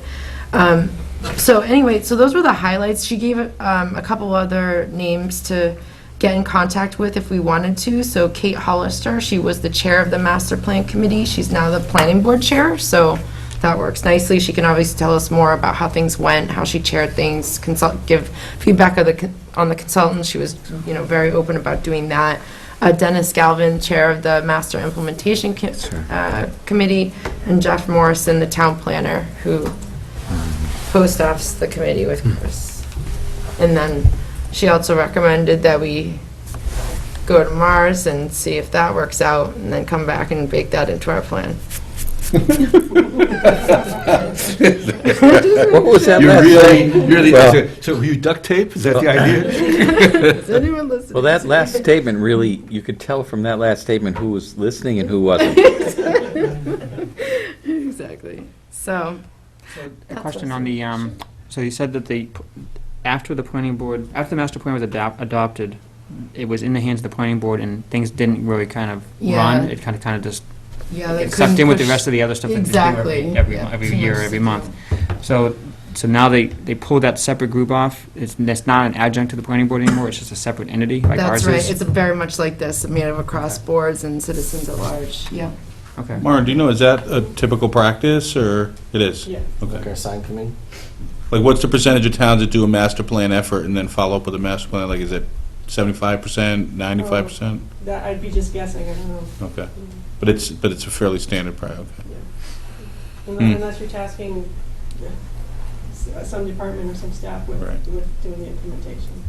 so anyway, so those were the highlights. She gave a couple other names to get in contact with if we wanted to. So Kate Hollister, she was the chair of the Master Plan Committee. She's now the Planning Board chair, so that works nicely. She can obviously tell us more about how things went, how she chaired things, give feedback on the consultants. She was, very open about doing that. Dennis Galvin, chair of the Master Implementation Committee, and Jeff Morrison, the town planner, who co-staffs the committee with Chris. And then she also recommended that we go to Mars and see if that works out, and then come back and bake that into our plan. What was that last statement? So you duct tape? Is that the idea? Is anyone listening? Well, that last statement really, you could tell from that last statement who was listening and who wasn't. Exactly. So, A question on the, so you said that after the master plan was adopted, it was in the hands of the planning board and things didn't really kind of run? It kind of just they sucked in with the push- rest of the other stuff that Exactly. they do every Too year, much every to month. So now they pulled that separate group off. It's not an adjunct to the planning board anymore. It's just a separate entity like ours That's right. is. It's very much like this, made of across boards and citizens at large. Yeah. Okay. Mara, do you know, is that a typical practice, or it is? Yeah. Okay. Like our sign committee? Like, what's the percentage of towns that do a master plan effort and then follow up with a master plan? Like, is it 75%, 95%? That, I'd be just guessing, I don't know. Okay. But it's a fairly standard price, okay. Unless you're tasking some department or some staff with Right. doing the implementation.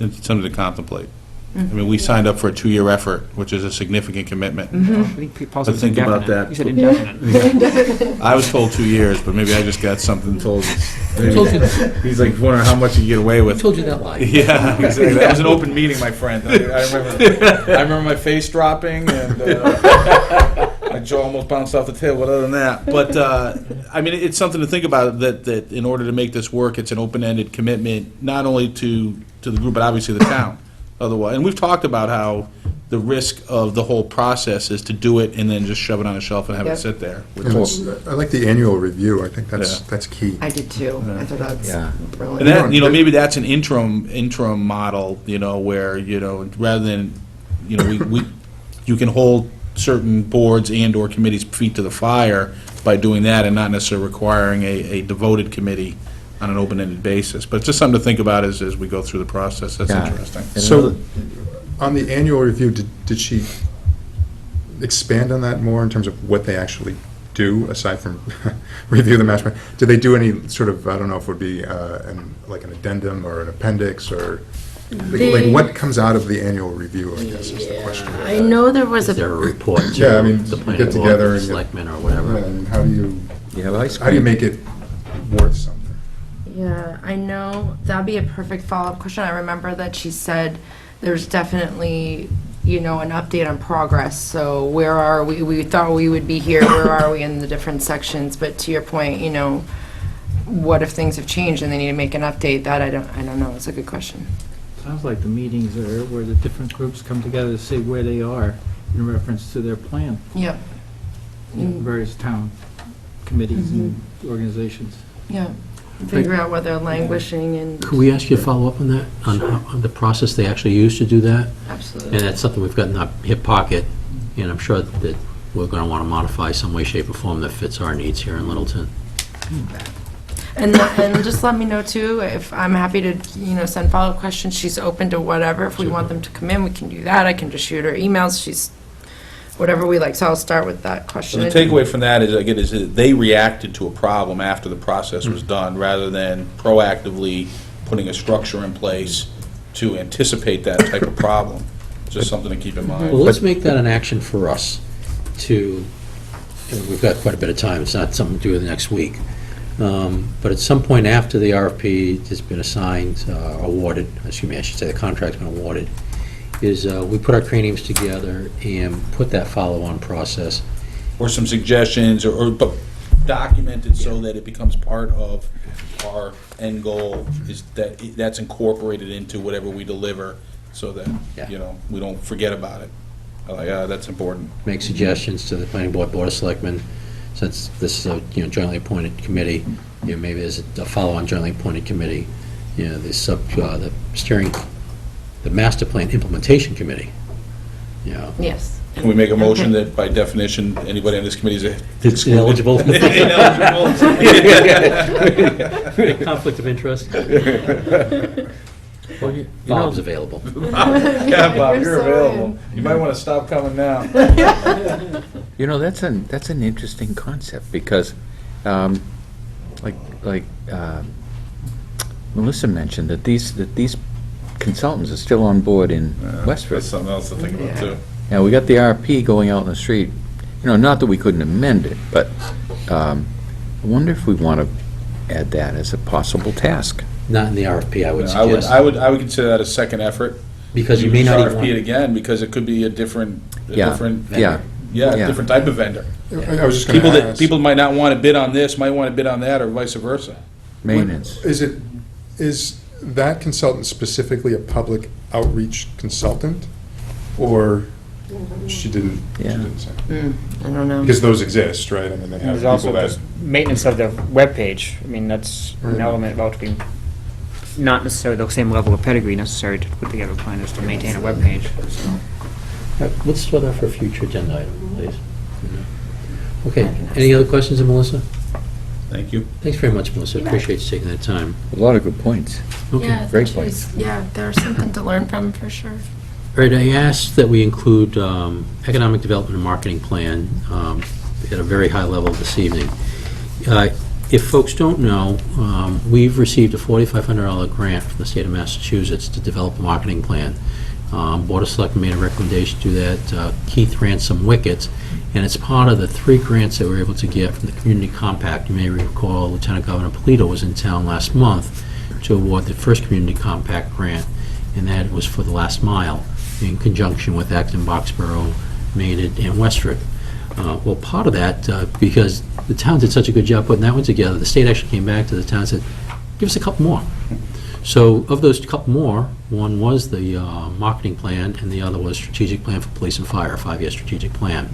It's something to contemplate. I mean, we signed up for a 2-year effort, which is a significant commitment. I think Paul said But think about indefinite. that. He said indefinite. I was told 2 years, but maybe I just got something told. Who told you that? He's like wondering how much you get away Who with. told you that lie? Yeah, exactly. That was an open meeting, my friend. I remember my face dropping and my jaw almost bounced off the table. But other than that, I mean, it's something to think about. That in order to make this work, it's an open-ended commitment, not only to the group, but obviously the town. Otherwise, and we've talked about how the risk of the whole process is to do it and then just shove it on a shelf and have Yep. it sit there. Which And is, I like the annual review. I think Yeah. that's key. I did too. I thought that's Yeah. brilliant. and that, maybe that's an interim model, where, rather than, you can hold certain boards and/or committees' feet to the fire by doing that and not necessarily requiring a devoted committee on an open-ended basis. But it's just something to think about as we go through the process. That's Yeah. interesting. And So, another- on the annual review, did she expand on that more in terms of what they actually do, aside from review the master plan? Do they do any sort of, I don't know if it would be like an addendum or an appendix, or like what comes out of the annual review, I guess, is the question. I know there was Is there a a, report to Yeah, I mean, the you planning get board, together the and you- selectmen, or Yeah, whatever? and how do you ice how do you cream. make it worth something? yeah, I know, that'd be a perfect follow-up question. I remember that she said there's definitely, an update on progress. So where are we? We thought we would be here. Where are we in the different sections? But to your point, what if things have changed and they need to make an update? That I don't know. It's a good question. Sounds like the meetings are where the different groups come together to say where they are in reference to their plan, Yeah, various town committees and organizations. yeah. Figure out where they're languishing and. Could we ask you to follow up on that, on the process they actually use to do that? Absolutely. And that's something we've got in our hip pocket, and I'm sure that we're going to want to modify some way, shape, or form that fits our needs here in Littleton. And just let me know too, if I'm happy to, send follow-up questions. She's open to whatever. If we want them to come in, we can do that. I can just shoot her emails. She's, whatever we like. So I'll start with that So question. the takeaway from that is, again, is that they reacted to a problem after the process was done, rather than proactively putting a structure in place to anticipate that type of problem. Just something to keep in mind. Well, let's make that an action for us to, and we've got quite a bit of time, it's not something to do with next week. But at some point after the RFP has been assigned, awarded, I should say the contract's been awarded, is we put our craniums together and put that follow-on process. Or some suggestions, or but documented so that it becomes part of our end goal, is that that's incorporated into whatever we deliver, so that, Yeah. we don't forget about it. That's important. Make suggestions to the planning board, board of selectmen, since this is a jointly appointed committee, maybe there's a follow-on jointly appointed committee, the steering, the master plan implementation committee, Yes. Can we make a motion that by definition, anybody on this committee is It's ineligible. ineligible? Conflict of interest. Well, you Bob's know, available. Yeah, Bob, you're available. You might want to stop coming now. that's an interesting concept, because, like Melissa mentioned, that these consultants are still on board in Westford. That's something else to think about, too. Now, we got the RP going out in the street, not that we couldn't amend it, but I wonder if we want to add that as a possible task. Not in the RFP, I would I would, suggest. I would consider that a second effort. Because you may not even RFP want- it again, because it could be a different Yeah, vendor. yeah. A different type of vendor. I was just going to ask. People might not want to bid on this, might want to bid on that, or vice versa. Maintenance. Is that consultant specifically a public outreach consultant, or she didn't say? I don't know. Because those exist, right? I mean, they have There's also people the that. maintenance of the webpage. I mean, that's an Right. element about to be, not necessarily the same level of pedigree necessary to put together a plan as to maintain a webpage, so. Let's throw that for a future agenda item, please. Okay, any other questions of Melissa? Thank you. Thanks very much, Melissa. Appreciate you taking that time. A lot of good points. Okay. Yeah, Great there's- point. Yeah, there's something to learn from, for sure. All right, I asked that we include economic development and marketing plan at a very high level this evening. If folks don't know, we've received a $4,500 grant from the state of Massachusetts to develop a marketing plan. Board of Selectmen made a recommendation to do that. Keith ran some wickets, and it's part of the 3 grants that we were able to get from the Community Compact. You may recall Lieutenant Governor Polito was in town last month to award the first Community Compact grant, and that was for the last mile in conjunction with Acton, Boxborough, Maynard, and Westford. Well, part of that, because the town did such a good job putting that one together, the state actually came back to the town and said, give us a couple more. So of those couple more, one was the marketing plan, and the other was strategic plan for police and fire, a 5-year strategic plan.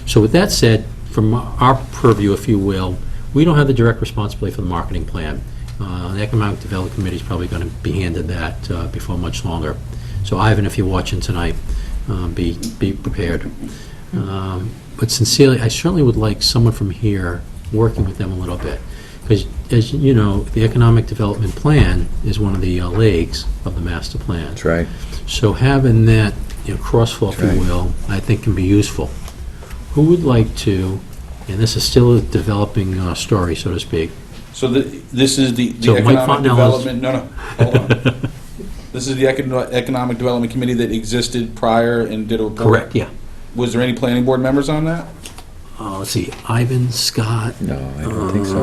So with that said, from our purview, if you will, we don't have the direct responsibility for the marketing plan. The Economic Development Committee is probably going to be handed that before much longer. So Ivan, if you're watching tonight, be prepared. But sincerely, I certainly would like someone from here working with them a little bit. Because, as you know, the Economic Development Plan is one of the legs of the master plan. That's right. So having that, crossflow, if you will, I think can be useful. Who would like to, and this is still a developing story, so to speak. So this is the So Mike economic Fontanella's- development, no, hold on. This is the Economic Development Committee that existed prior and did a report? Correct, yeah. Was there any planning board members on that? Let's see, Ivan, Scott. No, I don't think so.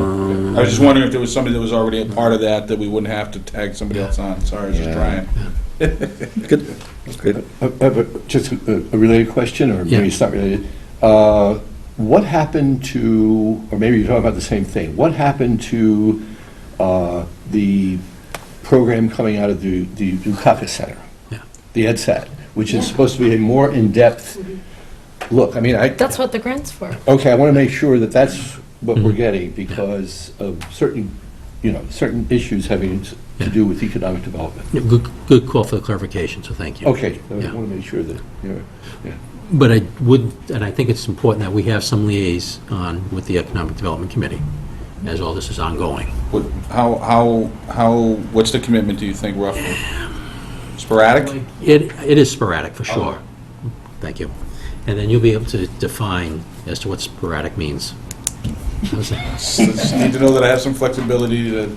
I was just wondering if there was somebody that was already a part of that we wouldn't have to tag somebody else on. Sorry, I was just Yeah. trying. Good. Good. Just a related question, or maybe it's not related. What happened to, or maybe you're talking about the same thing, what happened to the program coming out of the Dukakis Center? Yeah. The EdSat, which is supposed to be a more in-depth look. I mean, That's what the grant's for. okay, I want to make sure that that's what we're Mhm. getting because of certain issues having to do with economic development. Good call for the clarification, so thank you. Okay, I Yeah. want to make sure that, yeah. But I would, and I think it's important that we have some liaison with the Economic Development Committee as all this is ongoing. What's the commitment, do you think, roughly? Sporadic? It is sporadic, for sure. Thank you. And then you'll be able to define as to what sporadic means. How's that? Just need to know that I have some flexibility to,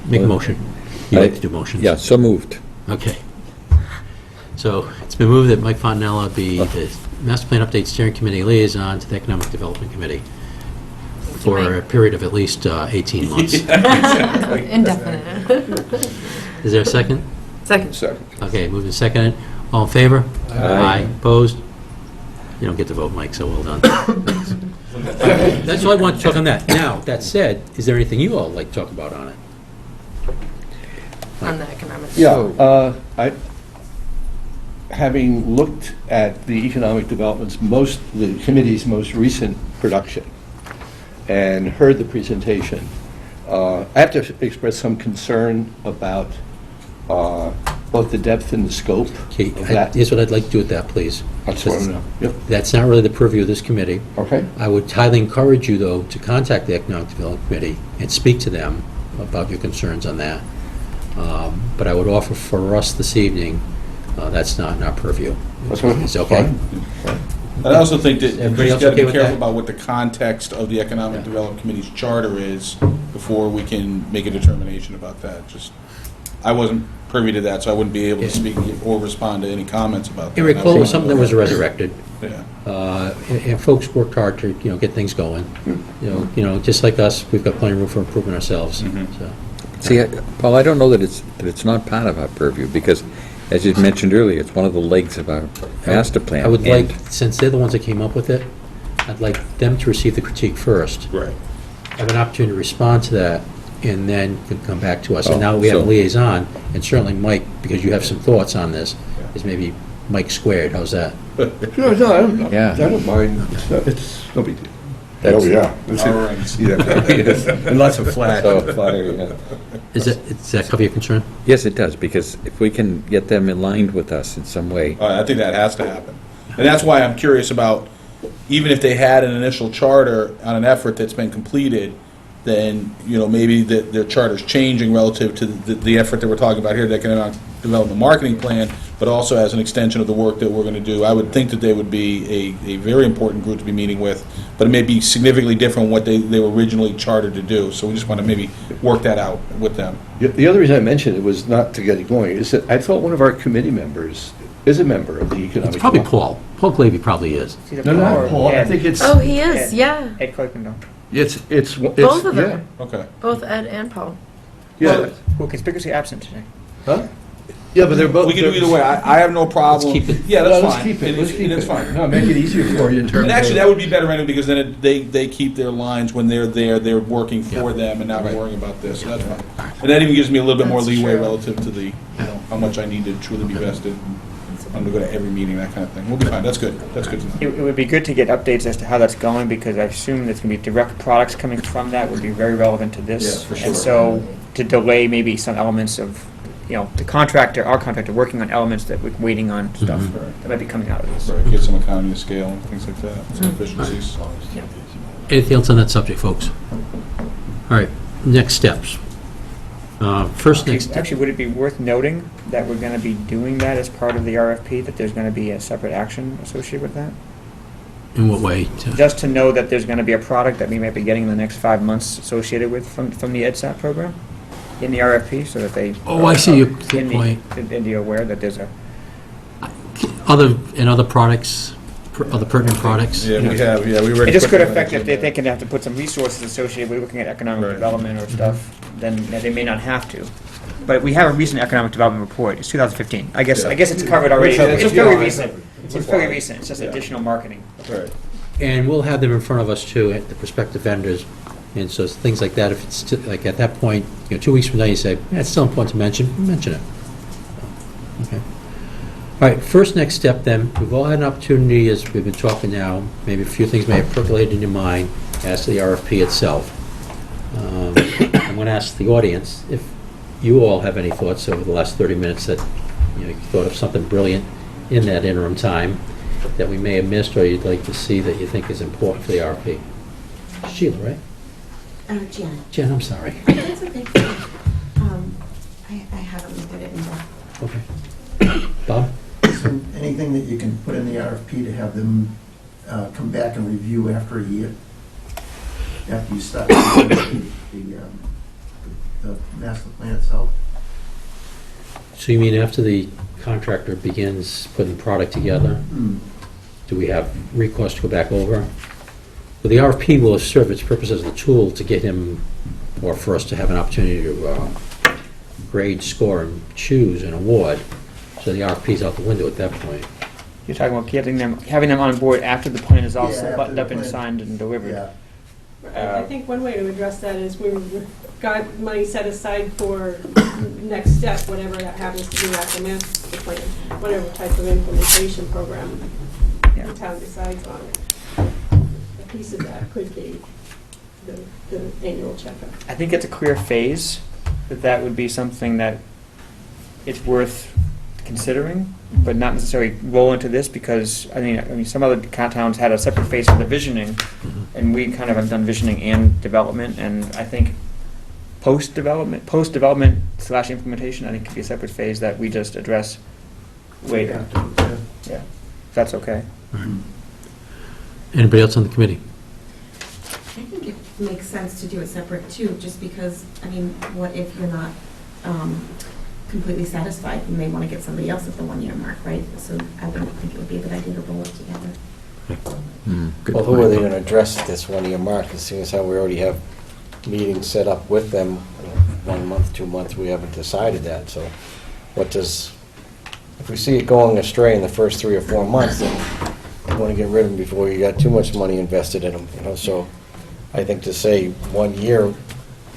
Make a motion. You like to do motions? Yeah, so moved. Okay. So it's been moved that Mike Fontanella be the Master Plan Update Steering Committee liaison to the Economic Development Committee for a period of at least 18 months. Indefinite. Is there a second? Second. Okay, moved and seconded. All in favor? Aye. Opposed? You don't get to vote, Mike, so well done. Thanks. That's all I want to talk on that. Now, that said, is there anything you all would like to talk about on it? On the economic. Yeah, having looked at the economic development's the committee's most recent production and heard the presentation, I have to express some concern about both the depth and the scope Okay, of that. here's what I'd like to do with that, please. That's what I know. Yep, That's not really the purview of this committee. okay. I would highly encourage you, though, to contact the Economic Development Committee and speak to them about your concerns on that. But I would offer for us this evening, that's not in our purview. That's what- Is it okay? fine. I also think that you Everybody just else got to okay be with careful that? about what the context of the Economic Yeah. Development Committee's charter is before we can make a determination about that. I wasn't privy to that, so I wouldn't be able to speak or respond to any comments about that. You recall it was something that was resurrected, Yeah. and folks worked hard to, get things going. Just like us, we've got plenty of room for improvement ourselves, Mhm. so. See, Paul, I don't know that it's not part of our purview, because, as you mentioned earlier, it's one of the legs of our master plan. I would and- like, since they're the ones that came up with it, I'd like them to receive the critique first, Right. have an opportunity to respond to that, and then can come back to us. And Oh, now we have a so- liaison, and certainly Mike, because you have some thoughts on this, is maybe Mike squared. How's that? No, I don't, Yeah. I don't mind. It's no big deal. That's- Oh, yeah. Our rings. Yeah. And lots of flash So- and fire, yeah. Does that cover your concern? Yes, it does, because if we can get them aligned with us in some way, I think that has to happen. And that's why I'm curious about, even if they had an initial charter on an effort that's been completed, then, maybe their charter's changing relative to the effort that we're talking about here, the economic development marketing plan, but also as an extension of the work that we're going to do. I would think that they would be a very important group to be meeting with, but it may be significantly different from what they were originally chartered to do. So we just want to maybe work that out with them. The other reason I mentioned it was not to get it going, is that I thought one of our committee members is a member of the Economic. It's probably Paul. Paul Glavy probably is. It's either No, not or Paul, I Ed. think it's, Oh, he is, yeah. Ed Kuykendall. it's, Both of them. Okay. Both Ed and Paul. Yeah, Who conspicuously absent today. huh? Yeah, but they're both. We can do either way. I have no problem. Let's keep it. Yeah, that's Let's fine. keep it, let's keep it. It's fine. No, make it easier for you in terms of. And actually, that would be better anyway, because then they keep their lines when they're there, they're working for them and not worrying about this, so that's fine. And that even gives me a little bit more That's leeway true. relative to the, how much I need to truly be vested. I'm gonna go to every meeting, that kind of thing. We'll be fine, that's good, that's good to know. It would be good to get updates as to how that's going, because I assume there's going to be direct products coming from that would be very relevant to this. Yeah, for sure. And so, to delay maybe some elements of, the contractor, our contractor, working on elements that we're waiting on stuff that might be coming out of this. Right, get some economy of scale and things like that, some efficiencies. Anything else on that subject, folks? All right, next steps. First next step. Actually, would it be worth noting that we're going to be doing that as part of the RFP, that there's going to be a separate action associated with that? In what way? Just to know that there's going to be a product that we might be getting in the next 5 months associated with from the EdSat program in the RFP, so that they. Oh, I see your in the- point. And you're aware that there's a. Other products, other pertinent products? Yeah, we have, we already. It just put could them on affect the if they agenda. think they have to put some resources associated with looking at economic Right. development or stuff, then they may not have to. But we have a recent economic development report, it's 2015. I guess it's covered already. It's very recent. It's very recent, it's just additional marketing. Right. And we'll have them in front of us too, at the prospective vendors. And so things like that, if it's, like at that point, 2 weeks from now, you say, it's still important to mention it. Okay. All right, first next step then, we've all had an opportunity, as we've been talking now, maybe a few things may have percolated in your mind as to the RFP itself. I'm going to ask the audience if you all have any thoughts over the last 30 minutes that, you thought of something brilliant in that interim time that we may have missed or you'd like to see that you think is important for the RFP. Sheila, right? Jan. Jen, I'm sorry. That's okay. I haven't looked at it anymore. Okay. Bob? So anything that you can put in the RFP to have them come back and review after a year? After you start the master plan itself? So you mean after the contractor begins putting the product together, do we have recourse to go back over? Well, the RFP will serve its purpose as a tool to get him, or for us to have an opportunity to grade, score, and choose an award. So the RFP's out the window at that point. You're talking about having them on board after the plan is all Yeah, after buttoned the up and plan. signed and delivered. Yeah. I think one way to address that is we've got money set aside for next step, whatever that happens to be after master plan, whatever type of implementation program Yeah. the town decides on. A piece of that could be the annual checkup. I think it's a clear phase, that would be something that it's worth considering, but not necessarily roll into this, because, I mean, some other towns had a separate phase for the visioning, and we kind of have done visioning and development, and I think post-development / implementation, I think could be a separate phase that we just address later. Yeah, if that's okay. Anybody else on the committee? I think it makes sense to do it separate too, just because, I mean, what if you're not completely satisfied? You may want to get somebody else at the 1 year mark, right? So I wouldn't think it would be a good idea to roll it together. Good Well, who are point. they going to address at this 1 year mark, seeing as how we already have meetings set up with them, 1 month, 2 months, we haven't decided that, so if we see it going astray in the first 3 or 4 months, then you want to get rid of them before you got too much money invested in them, so I think to say 1 year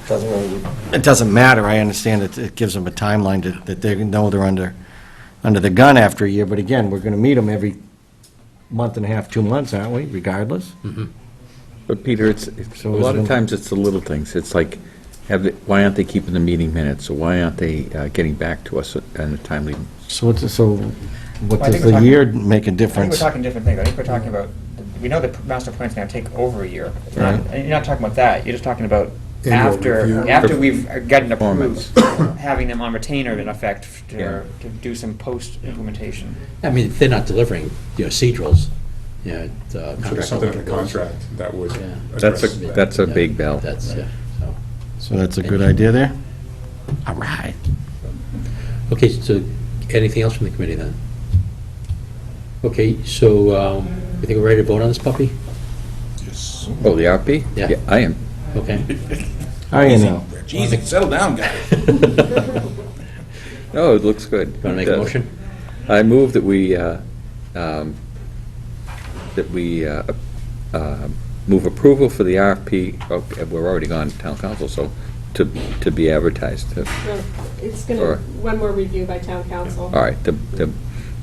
doesn't really, it doesn't matter. I understand that it gives them a timeline that they know they're under the gun after a year, but again, we're going to meet them every month and a half, 2 months, aren't we, regardless? But Peter, it's a lot of times it's the little things. It's like, why aren't they keeping the meeting minutes, or why aren't they getting back to us in a timely? So what I does think we're the talking- year make a I think difference? we're talking different things. I think we're talking about, we know the master plan's going to take over a year. Right. And you're not talking about that, you're just talking about Annual review. after we've gotten approved, Performance. having them on retainer in effect Yeah. to do some post-implementation. I mean, if they're not delivering, procedurals, I'm sure there's something in the contract that would Yeah. address That's that. that's a big bell. That's, yeah, so. So that's a good idea there? All right. Okay, so anything else from the committee then? Okay, so you think we're ready to vote on this puppy? Yes. Oh, the RP? Yeah. I am. Okay. How are you now? Easy, settle down, guys. No, it looks good. Want to make a motion? I move that we move approval for the RFP, we're already gone to town council, so to be advertised. No, it's going Or- to, one more review by town council. All right, that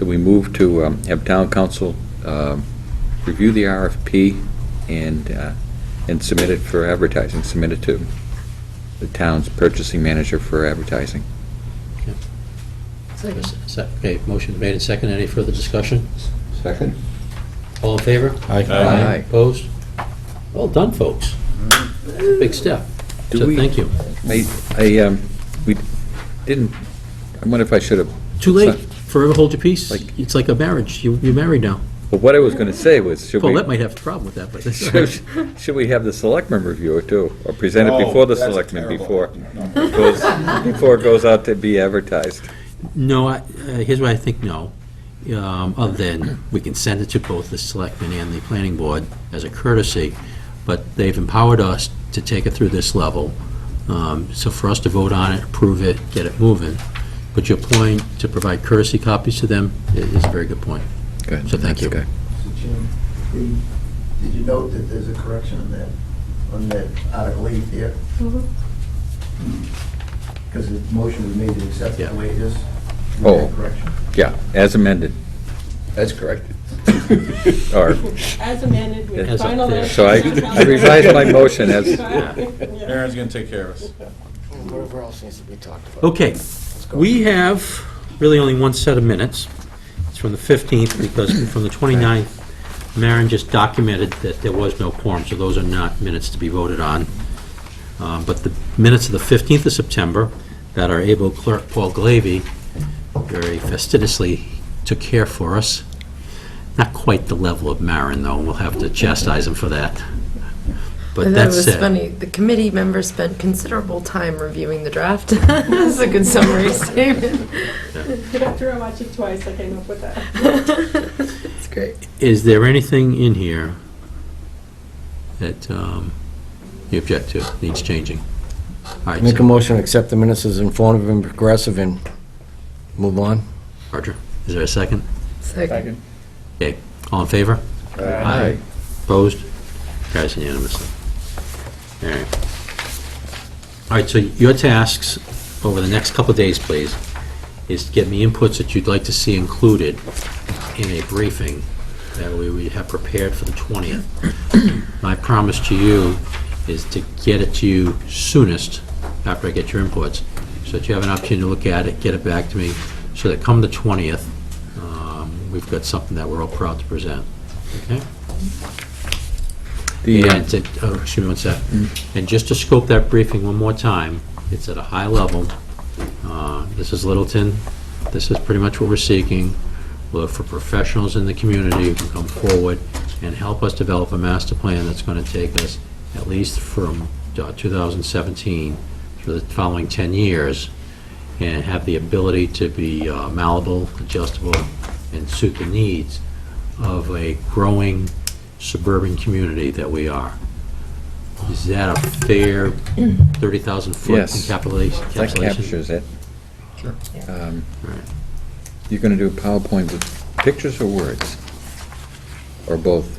we move to have town council review the RFP and submit it for advertising, submit it to the town's purchasing manager for advertising. Okay, motion made and second. Any further discussion? Second? All in favor? Aye. Opposed? Well done, folks. Big step. Do So we- thank you. We didn't, I wonder if I should have. Too late. Forever hold your peace. Like- It's like a marriage. You're married now. Well, what I was going to say was, should we, Paulette might have a problem with that, but that's all right. should we have the selectman review it too? Or present it Oh, before the that's selectmen, terrible. before it goes out to be advertised? No, here's what I think, no. Other than, we can send it to both the selectmen and the planning board as a courtesy, but they've empowered us to take it through this level. So for us to vote on it, approve it, get it moving. But your point, to provide courtesy copies to them, is a very good point. Good. So thank you. That's good. Mr. Chairman, did you note that there's a correction on that Article 8 there? Because the motion was made to accept it the way it is? Oh. Correction. Yeah, as amended. That's correct. Or, As amended with As a- final. yeah. so I revised my motion as, Aaron's gonna take care of us. Whatever else needs to be talked about. Okay, we have really only one set of minutes. It's from the 15th, because from the 29th, Maren just documented that there was no quorum, so those are not minutes to be voted on. But the minutes of the 15th of September, that our able clerk, Paul Glavy, very fastidiously took care for us. Not quite the level of Maren, though, we'll have to chastise him for that. But I thought that it was said, funny, the committee members spent considerable time reviewing the draft. That's a good summary statement. After I watched it twice, I came up with that. It's great. is there anything in here that you object to, needs changing? All right, Make a so, motion, to accept the minutes as informative and progressive and move on. Roger, is there a second? Second. Okay, all in favor? Aye. Opposed? Carries unanimously. All right. All right, so your tasks over the next couple of days, please, is to get me inputs that you'd like to see included in a briefing that we have prepared for the 20th. My promise to you is to get it to you soonest after I get your inputs, so that you have an opportunity to look at it, get it back to me, so that come the 20th, we've got something that we're all proud to present. Okay? And to, excuse me one sec. And just to scope that briefing one more time, it's at a high level. This is Littleton. This is pretty much what we're seeking. We'll look for professionals in the community who can come forward and help us develop a master plan that's going to take us at least from 2017 for the following 10 years, and have the ability to be malleable, adjustable, and suit the needs of a growing suburban community that we are. Is that a fair 30,000-foot Yes. That encapsulation? captures it. Sure. Right. You're going to do a PowerPoint with pictures or words? Or both?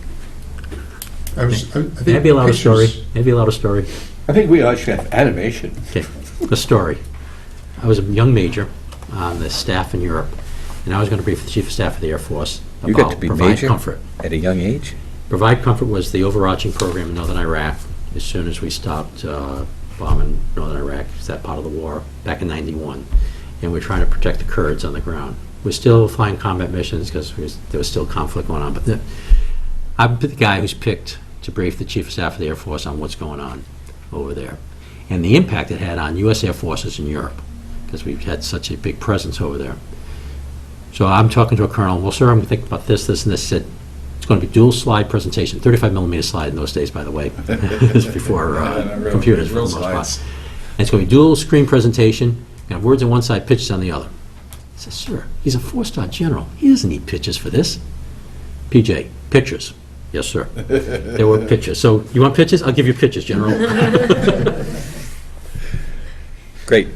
I think Maybe allow a story. pictures- Maybe allow a story. I think we should have animation. Okay, a story. I was a young major on the staff in Europe, and I was going to brief the Chief of Staff of the Air Force You got to about be Provide major Comfort. at a young age? Provide Comfort was the overarching program in northern Iraq as soon as we stopped bombing northern Iraq, that part of the war, back in '91. And we're trying to protect the Kurds on the ground. We're still flying combat missions because there was still conflict going on. But I'm the guy who's picked to brief the Chief of Staff of the Air Force on what's going on over there. and the impact it had on U.S. Air Forces in Europe, because we've had such a big presence over there. So I'm talking to a colonel, well, sir, I'm thinking about this, and this. Said, it's going to be dual slide presentation, 35 millimeter slide in those days, by the way. This is before computers, for the most part. And it's going to be dual screen presentation, you have words on one side, pictures on the other. I said, sir, he's a 4-star general. He doesn't need pictures for this. PJ, pictures. Yes, sir. There were pictures. So you want pictures? I'll give you pictures, General. Great.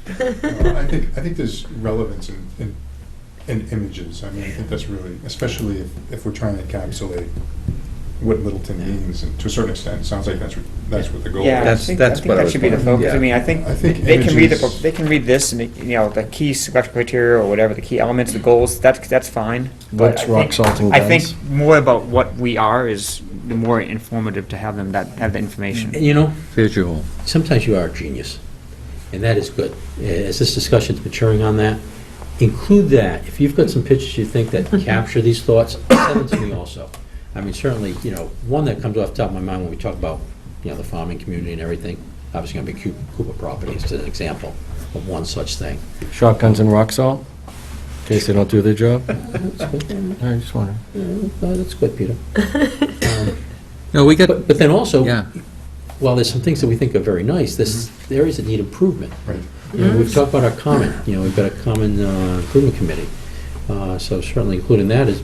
I think there's relevance in images. I mean, I think that's really, especially if we're trying to encapsulate what Littleton means, and to a certain extent, it sounds like that's what the goal Yeah, is. I think That's what I that was should be the wondering. focus. I mean, I think they can read they can read this, and the key selection criteria or whatever, the key elements, the goals. That's fine. But What's I rock think- salting I think guns? more about what we are is the more informative to have them have the information. And you know, Visual. sometimes you are a genius, and that is good. As this discussion's maturing on that, include that. If you've got some pictures you think that capture these thoughts, send them to me also. I mean, certainly, one that comes off the top of my mind when we talk about, the farming community and everything, obviously going to be Cooper Properties, as an example of one such thing. Shotguns and rock salt, in case they don't do their job? I just wondering. No, that's good, Peter. No, we got, But then also, yeah. while there's some things that we think are very nice, there's areas that need improvement. Right. We've talked about our common, we've got a common improvement committee. So certainly including that is,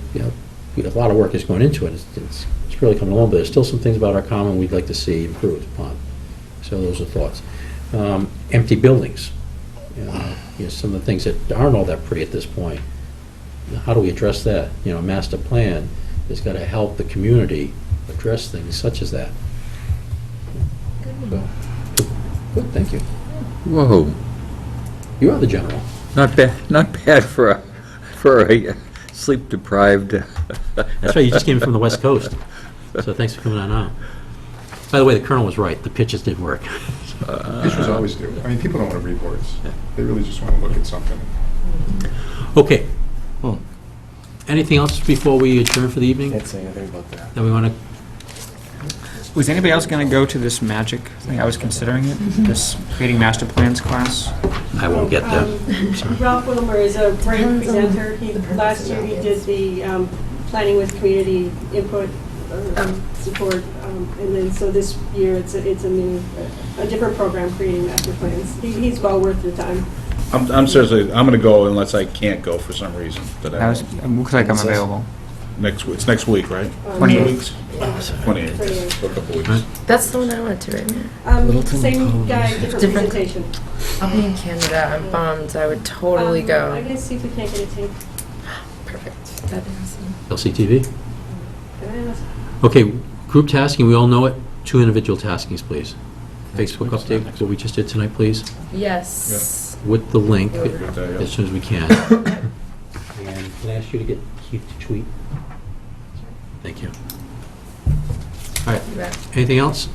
a lot of work is going into it. It's really coming along, but there's still some things about our common we'd like to see improved upon. So those are thoughts. Empty buildings. Some of the things that aren't all that pretty at this point. How do we address that? A master plan has got to help the community address things such as that. So, good, thank you. Whoa, You are the general. not bad for a sleep-deprived. That's right, you just came from the West Coast. So thanks for coming on out. By the way, the colonel was right. The pitches did work. Pictures always do. I mean, people don't want to read words. They really just want to look at something. Okay. Hmm. Anything else before we adjourn for the evening Can't say anything about that. that we want to? Was anybody else going to go to this magic thing? I was considering it, this creating master plans class. I won't get there. Ralph Wilmer is a great presenter. Last year he did the planning with community input support, and then so this year it's a different program, creating master plans. He's well worth your time. I'm seriously, I'm gonna go unless I can't go for some reason. But It looks like I'm available. it's next week, right? 28. 2 weeks? 28, for a couple weeks. That's the one I went to, right? Same guy, different Different- presentation. I'll be in Canada. I'm bummed. I would totally I'm go. going to see if we can't get a team. Perfect. That'd be awesome. LCTV? Can I ask? Okay, group tasking, we all know it. 2 individual taskings, please. Facebook update, what we just did tonight, please, Yes. with the link Get that, yeah. as soon as we can. And can I ask you to get Keith to tweet? Thank you. All right, You bet. anything else?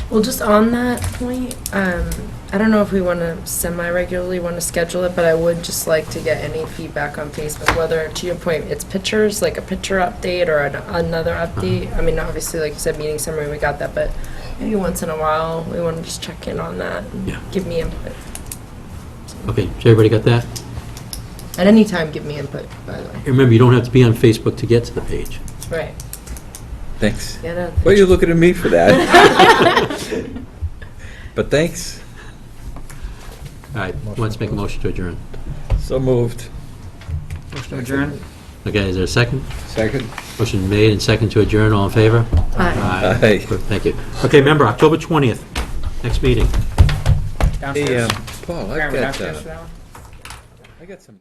Well, just on that point, I don't know if we want to semi-regularly want to schedule it, but I would just like to get any feedback on Facebook, whether, to your point, it's pictures, like a picture update or another update. I mean, obviously, like you said, meeting summary, we got that, but maybe once in a while, we want to just check in on that and Yeah. give me input. Okay, so everybody got that? At any time, give me input, by the way. Remember, you don't have to be on Facebook to get to the page. Right. Thanks. Get out. What are you looking at me for that? But thanks. All right, let's make a motion to adjourn. So moved. Motion to adjourn? Okay, is there a second? Second? Motion made and second to adjourn, all in favor? Aye. Aye. Good, thank you. Okay, remember, October 20th, next meeting. Downstairs? Hey, Paul, Karen, we're downstairs for that one? I got some.